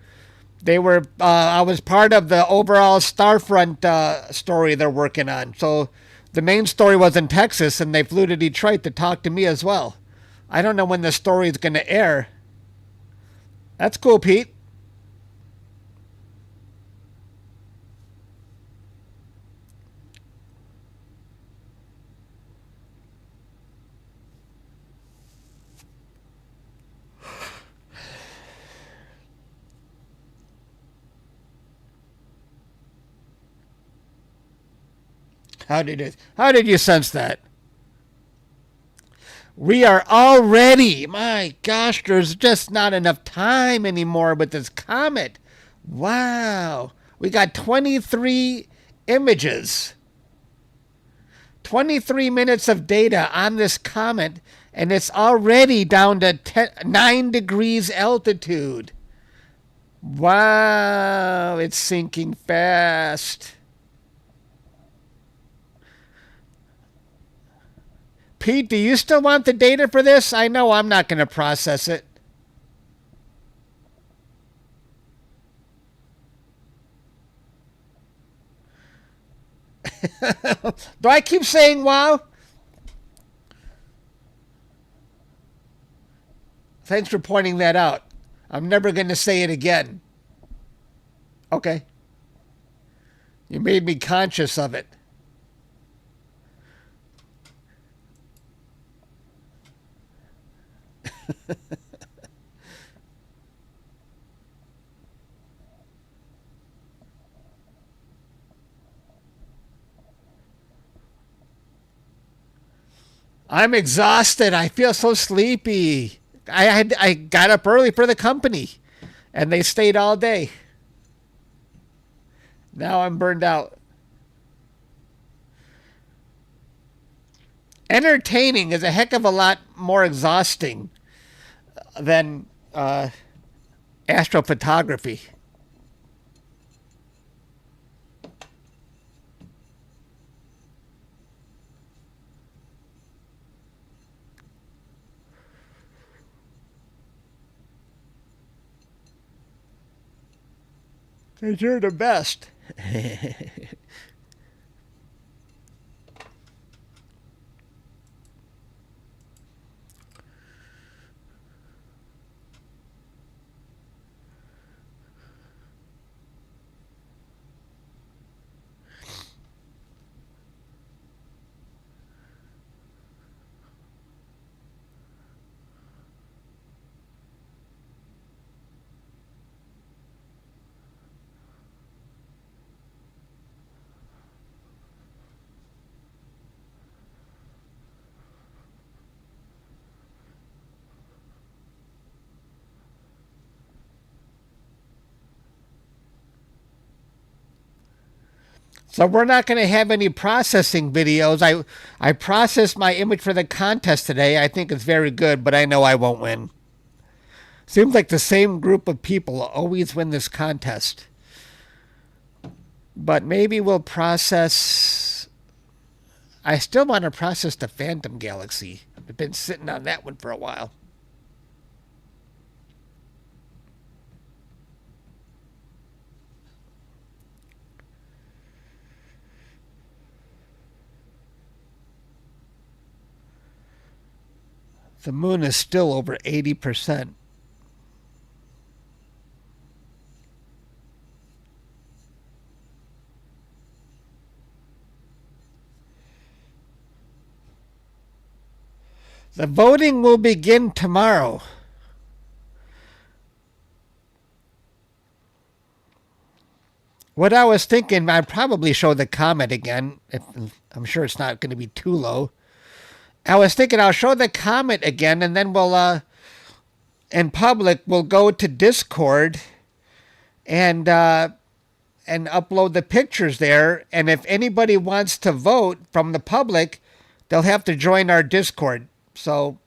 They were. I was part of the overall Starfront story they're working on. So the main story was in Texas, and they flew to Detroit to talk to me as well. I don't know when the story is going to air. That's cool, Pete. How did you sense that? We are already, my gosh, there's just not enough time anymore with this comet. Wow. We got 23 images. 23 minutes of data on this comet, and it's already down to 9 degrees altitude. Wow, it's sinking fast. Pete, do you still want the data for this? I know I'm not going to process it. Do I keep saying wow? Thanks for pointing that out. I'm never going to say it again. Okay. You made me conscious of it. I'm exhausted. I feel so sleepy. I got up early for the company, and they stayed all day. Now I'm burned out. Entertaining is a heck of a lot more exhausting than astrophotography. You're the best. So we're not going to have any processing videos. I processed my image for the contest today. I think it's very good, but I know I won't win. Seems like the same group of people always win this contest. But maybe we'll process... I still want to process the Phantom Galaxy. I've been sitting on that one for a while. The moon is still over 80%. The voting will begin tomorrow. What I was thinking, I'd probably show the comet again. I'm sure it's not going to be too low. I was thinking I'll show the comet again, and then we'll, in public, we'll go to Discord and upload the pictures there. And if anybody wants to vote from the public, they'll have to join our Discord. So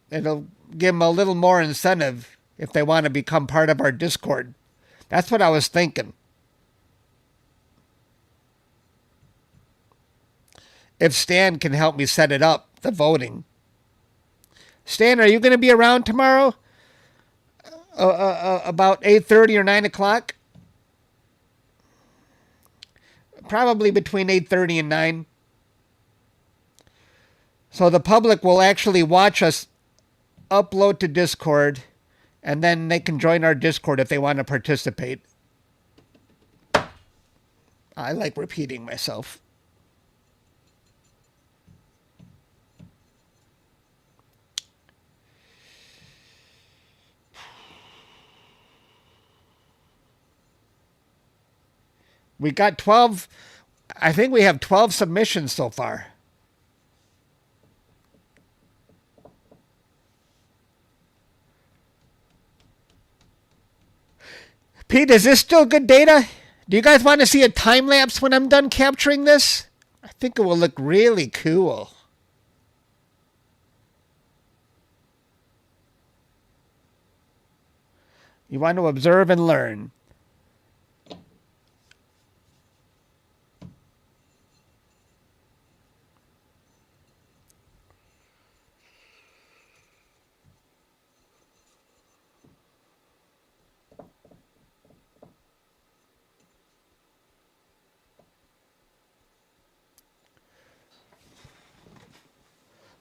it'll give them a little more incentive if they want to become part of our Discord. That's what I was thinking. If Stan can help me set it up, the voting. Stan, are you going to be around tomorrow? About 8:30 or 9 o'clock? Probably between 8:30 and 9. So the public will actually watch us upload to Discord, and then they can join our Discord if they want to participate. I like repeating myself. We got 12, I think we have 12 submissions so far. Pete, is this still good data? Do you guys want to see a time lapse when I'm done capturing this? I think it will look really cool. You want to observe and learn.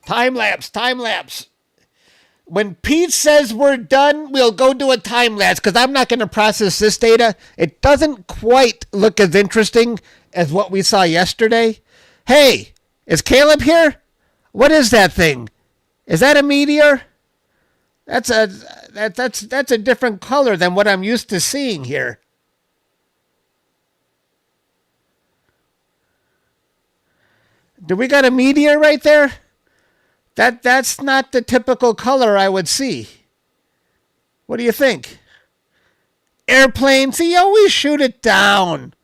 Time lapse, time lapse. When Pete says we're done, we'll go do a time lapse because I'm not going to process this data. It doesn't quite look as interesting as what we saw yesterday. Hey, is Caleb here? What is that thing? Is that a meteor? That's a different color than what I'm used to seeing here. Do we got a meteor right there? That's not the typical color I would see. What do you think? Airplane? See, you always shoot it down.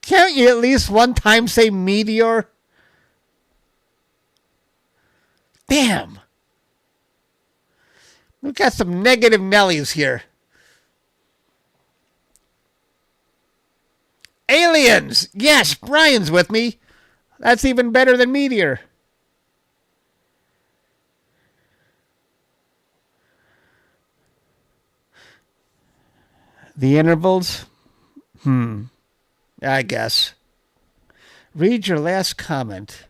Can't you at least one time say meteor? Damn. We've got some negative Nellies here. Aliens! Yes, Brian's with me. That's even better than meteor. The intervals? I guess. Read your last comment.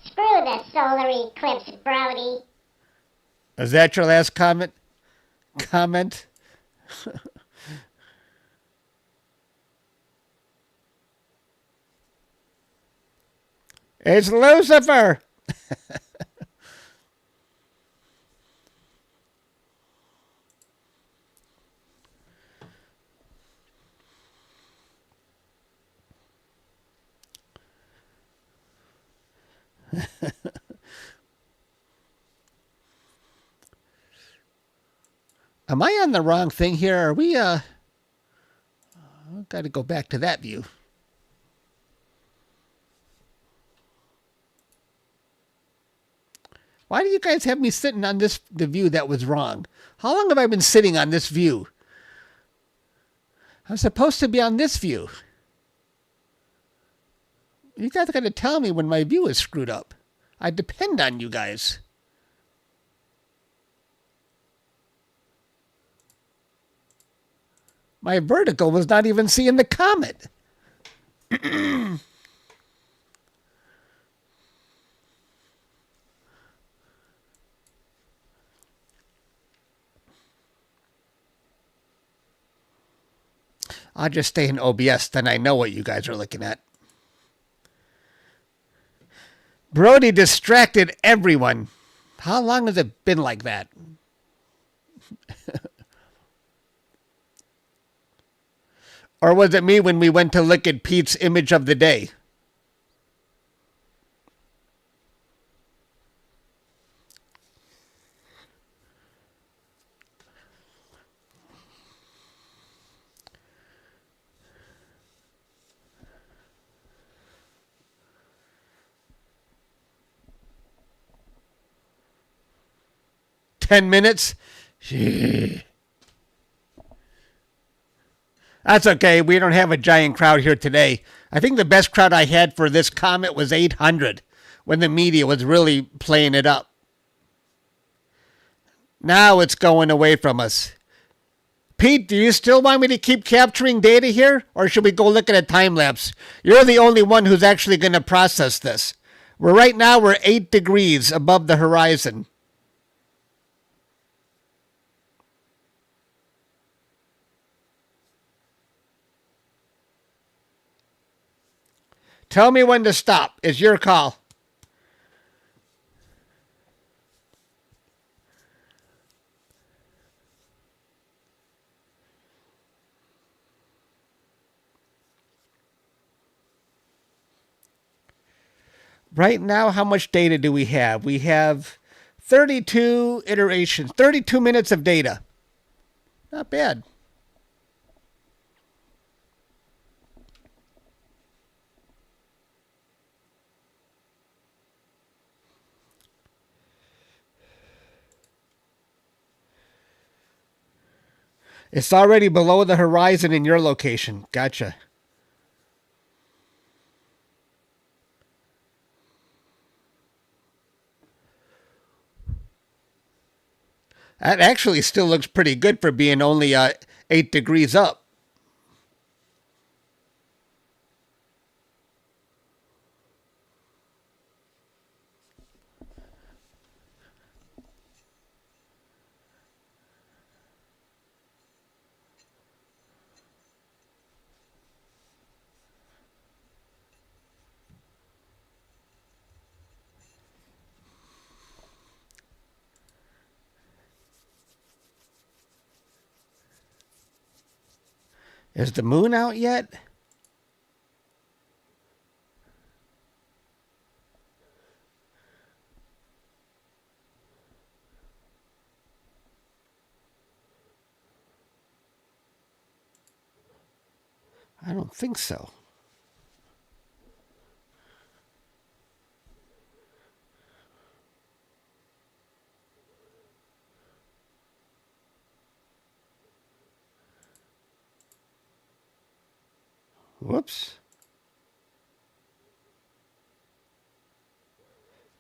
Screw the solar eclipse, Brody. Is that your last comment? It's Lucifer. Am I on the wrong thing here? Are we, I've got to go back to that view. Why do you guys have me sitting on the view that was wrong? How long have I been sitting on this view? I'm supposed to be on this view. You guys got to tell me when my view is screwed up. I depend on you guys. My vertical was not even seeing the comet. 'll just stay in OBS, then I know what you guys are looking at. Brody distracted everyone. How long has it been like that? Or was it me when we went to look at Pete's image of the day? $10? That's okay. We don't have a giant crowd here today. I think the best crowd I had for this comet was 800 when the media was really playing it up. Now it's going away from us. Pete, do you still want me to keep capturing data here? Or should we go look at a time lapse? You're the only one who's actually going to process this. Right now we're 8 degrees above the horizon. Tell me when to stop. It's your call. Right now, how much data do we have? We have 32 iterations, 32 minutes of data. Not bad. It's already below the horizon in your location. Gotcha. That actually still looks pretty good for being only 8 degrees up. Is the moon out yet? I don't think so. Whoops.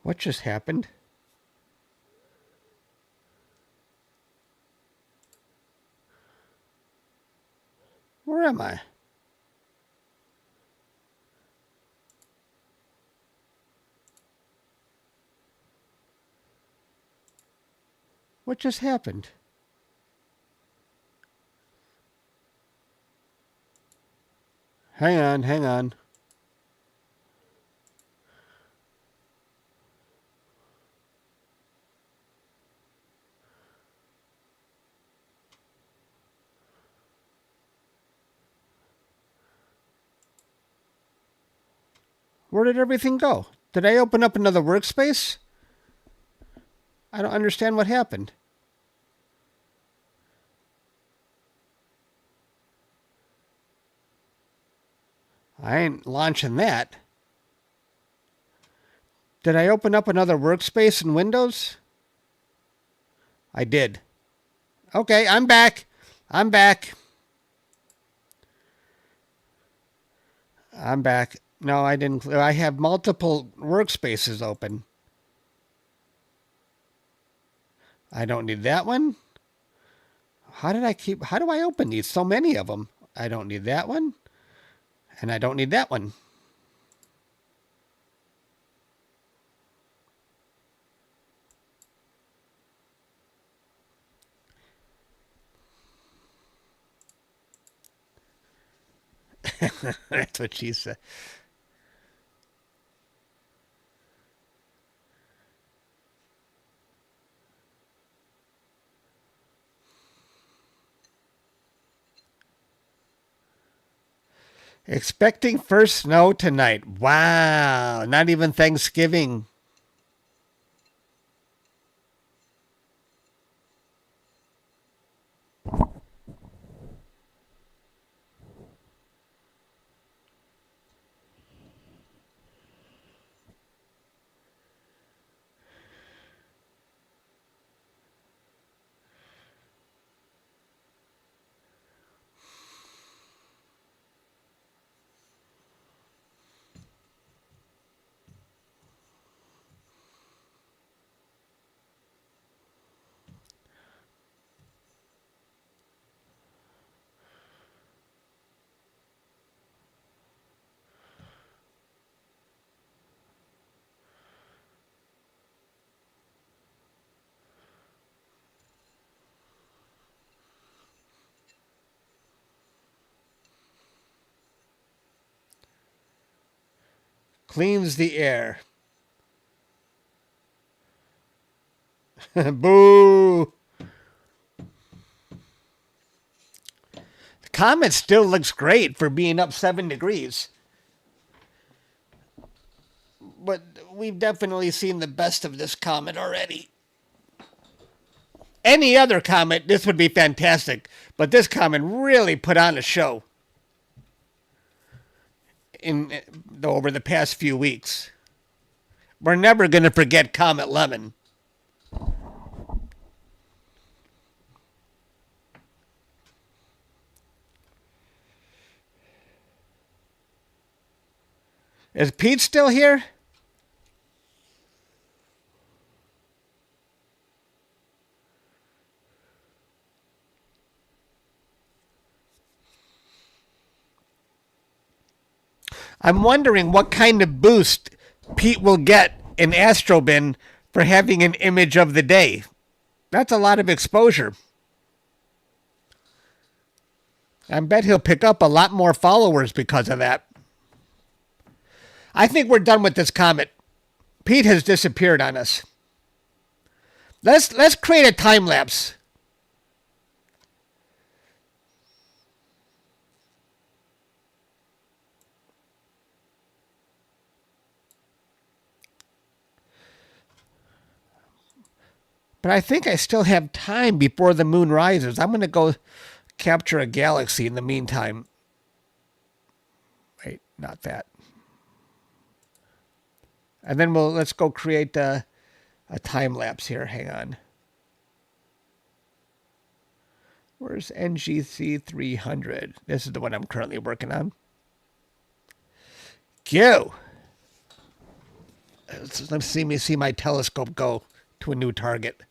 What just happened? Where am I? What just happened? Hang on, hang on. Where did everything go? Did I open up another workspace? I don't understand what happened. I ain't launching that. Did I open up another workspace in Windows? I did. Okay, I'm back. I'm back. I'm back. No, I didn't. I have multiple workspaces open. I don't need that one. How do I open these? So many of them. I don't need that one. And I don't need that one. That's what she said. Expecting first snow tonight. Wow. Not even Thanksgiving. Cleans the air. Boo. The comet still looks great for being up 7 degrees. But we've definitely seen the best of this comet already. Any other comet, this would be fantastic. But this comet really put on a show over the past few weeks. We're never going to forget Comet Lemon. Is Pete still here? I'm wondering what kind of boost Pete will get in Astrobin for having an image of the day. That's a lot of exposure. I bet he'll pick up a lot more followers because of that. I think we're done with this comet. Pete has disappeared on us. Let's create a time lapse. But I think I still have time before the moon rises. I'm going to go capture a galaxy in the meantime. Wait, not that. And then let's go create a time lapse here. Hang on. Where's NGC 300? This is the one I'm currently working on. Go. Let me see my telescope go to a new target.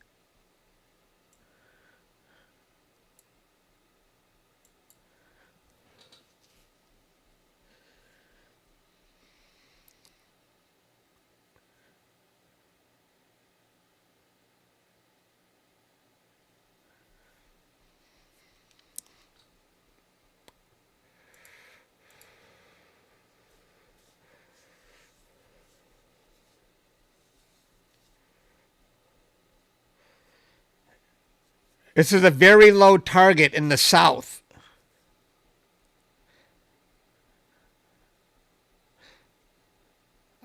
This is a very low target in the south.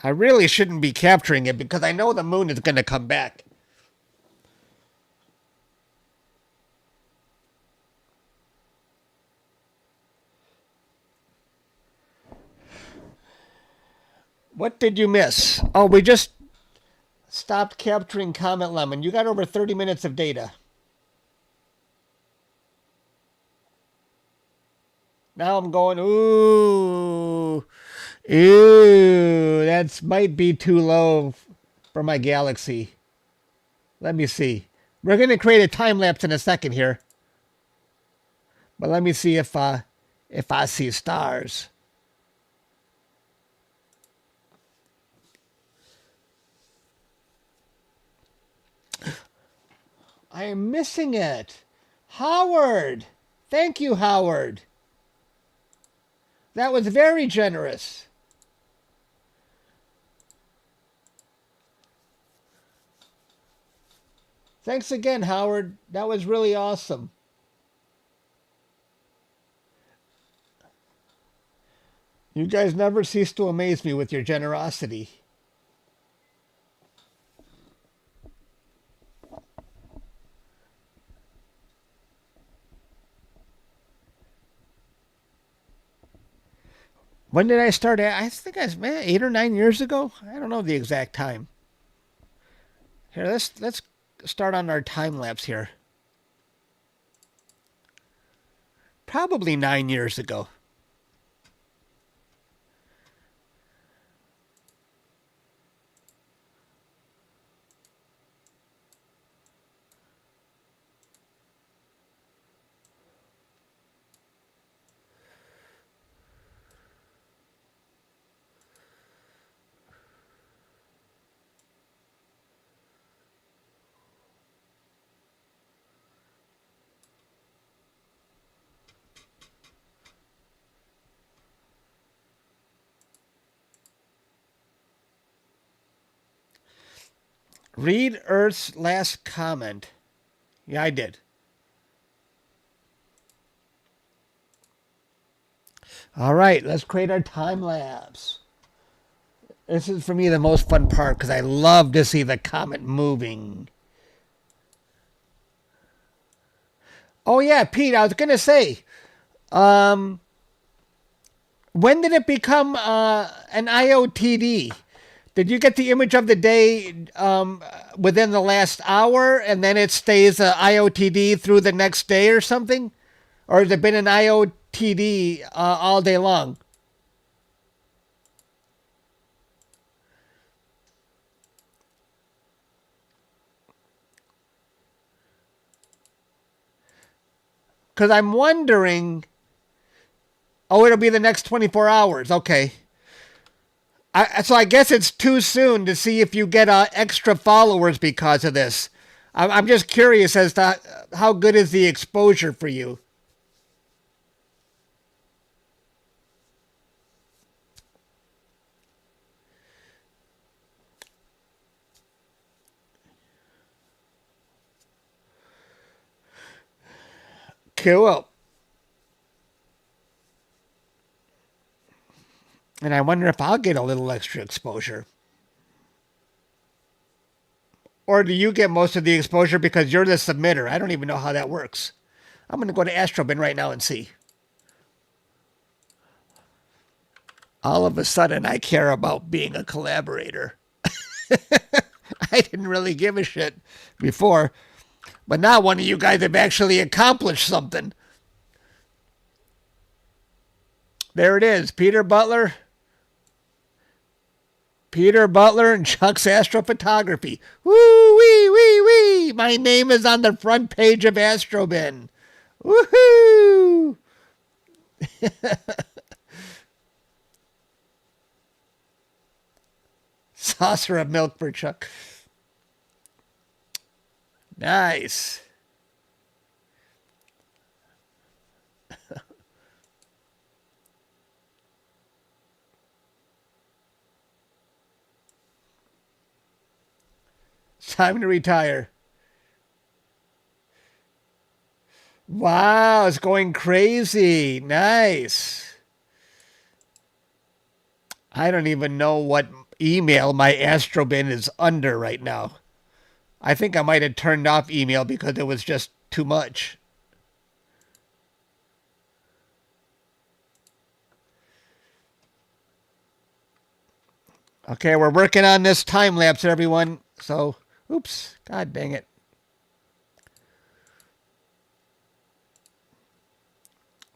I really shouldn't be capturing it because I know the moon is going to come back. What did you miss? Oh, we just stopped capturing Comet Lemon. You got over 30 minutes of data. Now I'm going, ooh, that might be too low for my galaxy. Let me see. We're going to create a time lapse in a second here. But let me see if I see stars. I am missing it. Howard. Thank you, Howard. That was very generous. Thanks again, Howard. That was really awesome. You guys never cease to amaze me with your generosity. When did I start? I think I was 8 or 9 years ago. I don't know the exact time. Here, let's start on our time lapse here. Probably 9 years ago. Read Earth's last comment. Yeah, I did. All right, let's create our time lapse. This is, for me, the most fun part because I love to see the comet moving. Oh, yeah, Pete, I was going to say, when did it become an IOTD? Did you get the image of the day within the last hour, and then it stays IOTD through the next day or something? Or has it been an IOTD all day long? Because I'm wondering... Oh, it'll be the next 24 hours. Okay. So I guess it's too soon to see if you get extra followers because of this. I'm just curious as to how good is the exposure for you. Cool. And I wonder if I'll get a little extra exposure. Or do you get most of the exposure because you're the submitter? I don't even know how that works. I'm going to go to Astrobin right now and see. All of a sudden, I care about being a collaborator. I didn't really give a shit before. But now one of you guys have actually accomplished something. There it is. Peter Butler and Chuck's Astrophotography. Woo wee wee wee. My name is on the front page of Astrobin. Woohoo! Saucer of milk for Chuck. Nice. Time to retire. Wow, it's going crazy. Nice. I don't even know what email my Astrobin is under right now. I think I might have turned off email because it was just too much. Okay, we're working on this time lapse, everyone. So, oops, god dang it.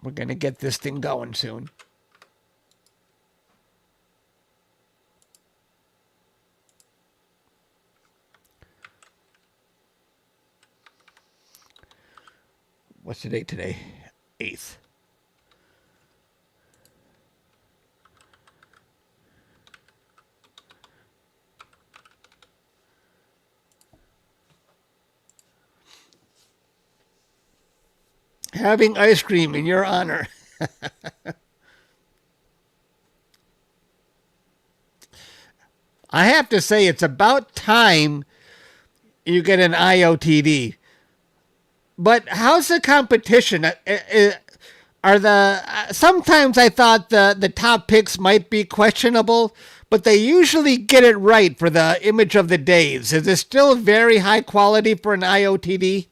We're going to get this thing going soon. What's the date today? 8th. Having ice cream in your honor. I have to say, it's about time you get an IOTD. But how's the competition? Are the sometimes I thought the top picks might be questionable, but they usually get it right for the image of the days. Is it still very high quality for an IOTD?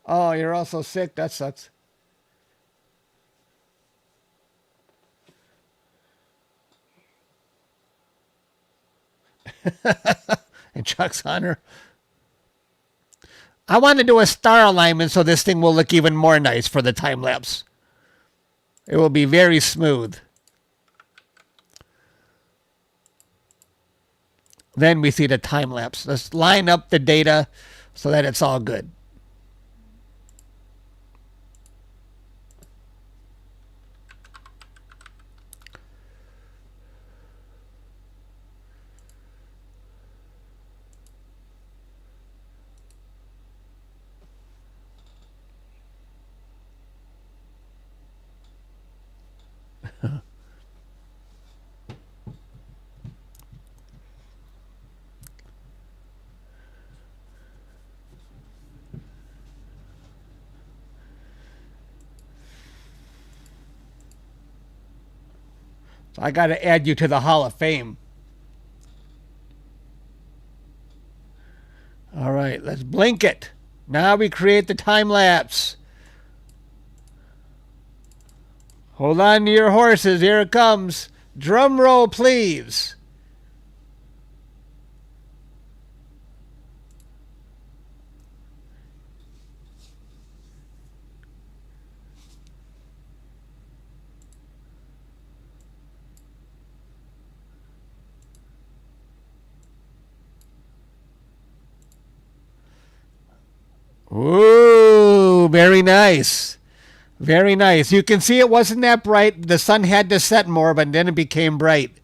Oh, you're also sick. That sucks. In Chuck's honor. I want to do a star alignment so this thing will look even more nice for the time lapse. It will be very smooth. Then we see the time lapse. Let's line up the data so that it's all good. So I got to add you to the Hall of Fame. All right, let's blink it. Now we create the time lapse. Hold on to your horses. Here it comes. Drum roll, please. Ooh, very nice. Very nice. You can see it wasn't that bright. The sun had to set more, but then it became bright.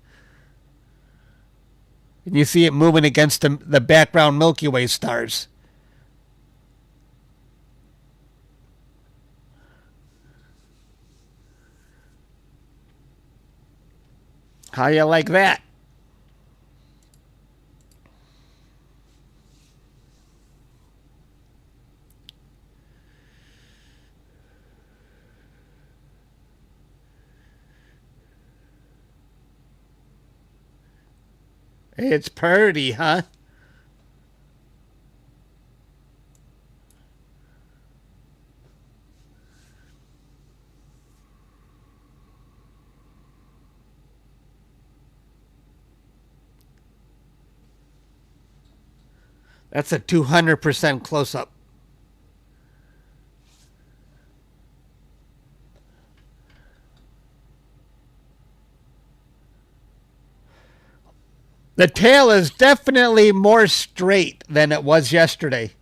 And you see it moving against the background Milky Way stars. How you like that? It's purty, huh? That's a 200% close-up. The tail is definitely more straight than it was yesterday.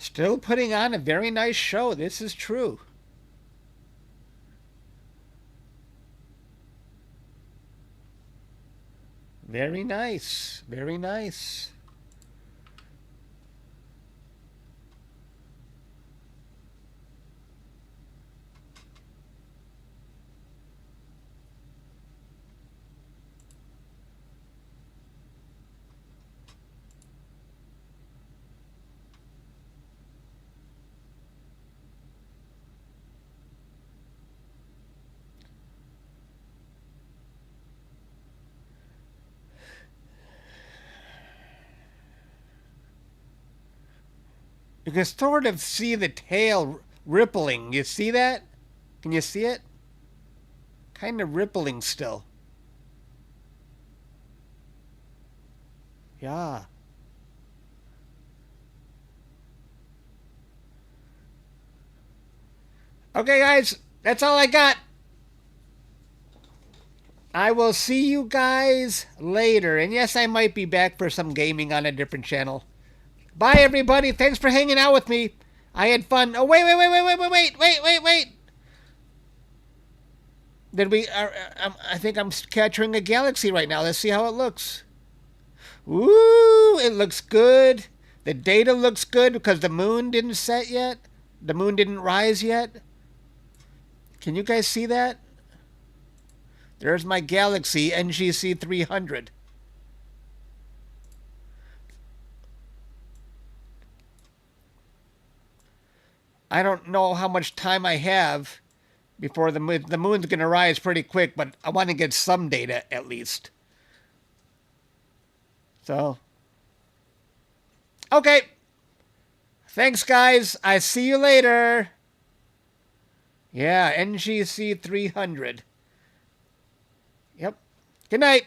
Still putting on a very nice show. This is true. Very nice. Very nice. You can sort of see the tail rippling. You see that? Can you see it? Kind of rippling still. Yeah. Okay, guys. That's all I got. I will see you guys later. And yes, I might be back for some gaming on a different channel. Bye, everybody. Thanks for hanging out with me. I had fun. Oh, wait. Did we... I think I'm capturing a galaxy right now. Let's see how it looks. Ooh, it looks good. The data looks good because the moon didn't set yet. The moon didn't rise yet. Can you guys see that? There's my galaxy, NGC 300. I don't know how much time I have before the moon's going to rise pretty quick, but I want to get some data at least. So, okay. Thanks, guys. I see you later. Yeah, NGC 300. Yep. Good night.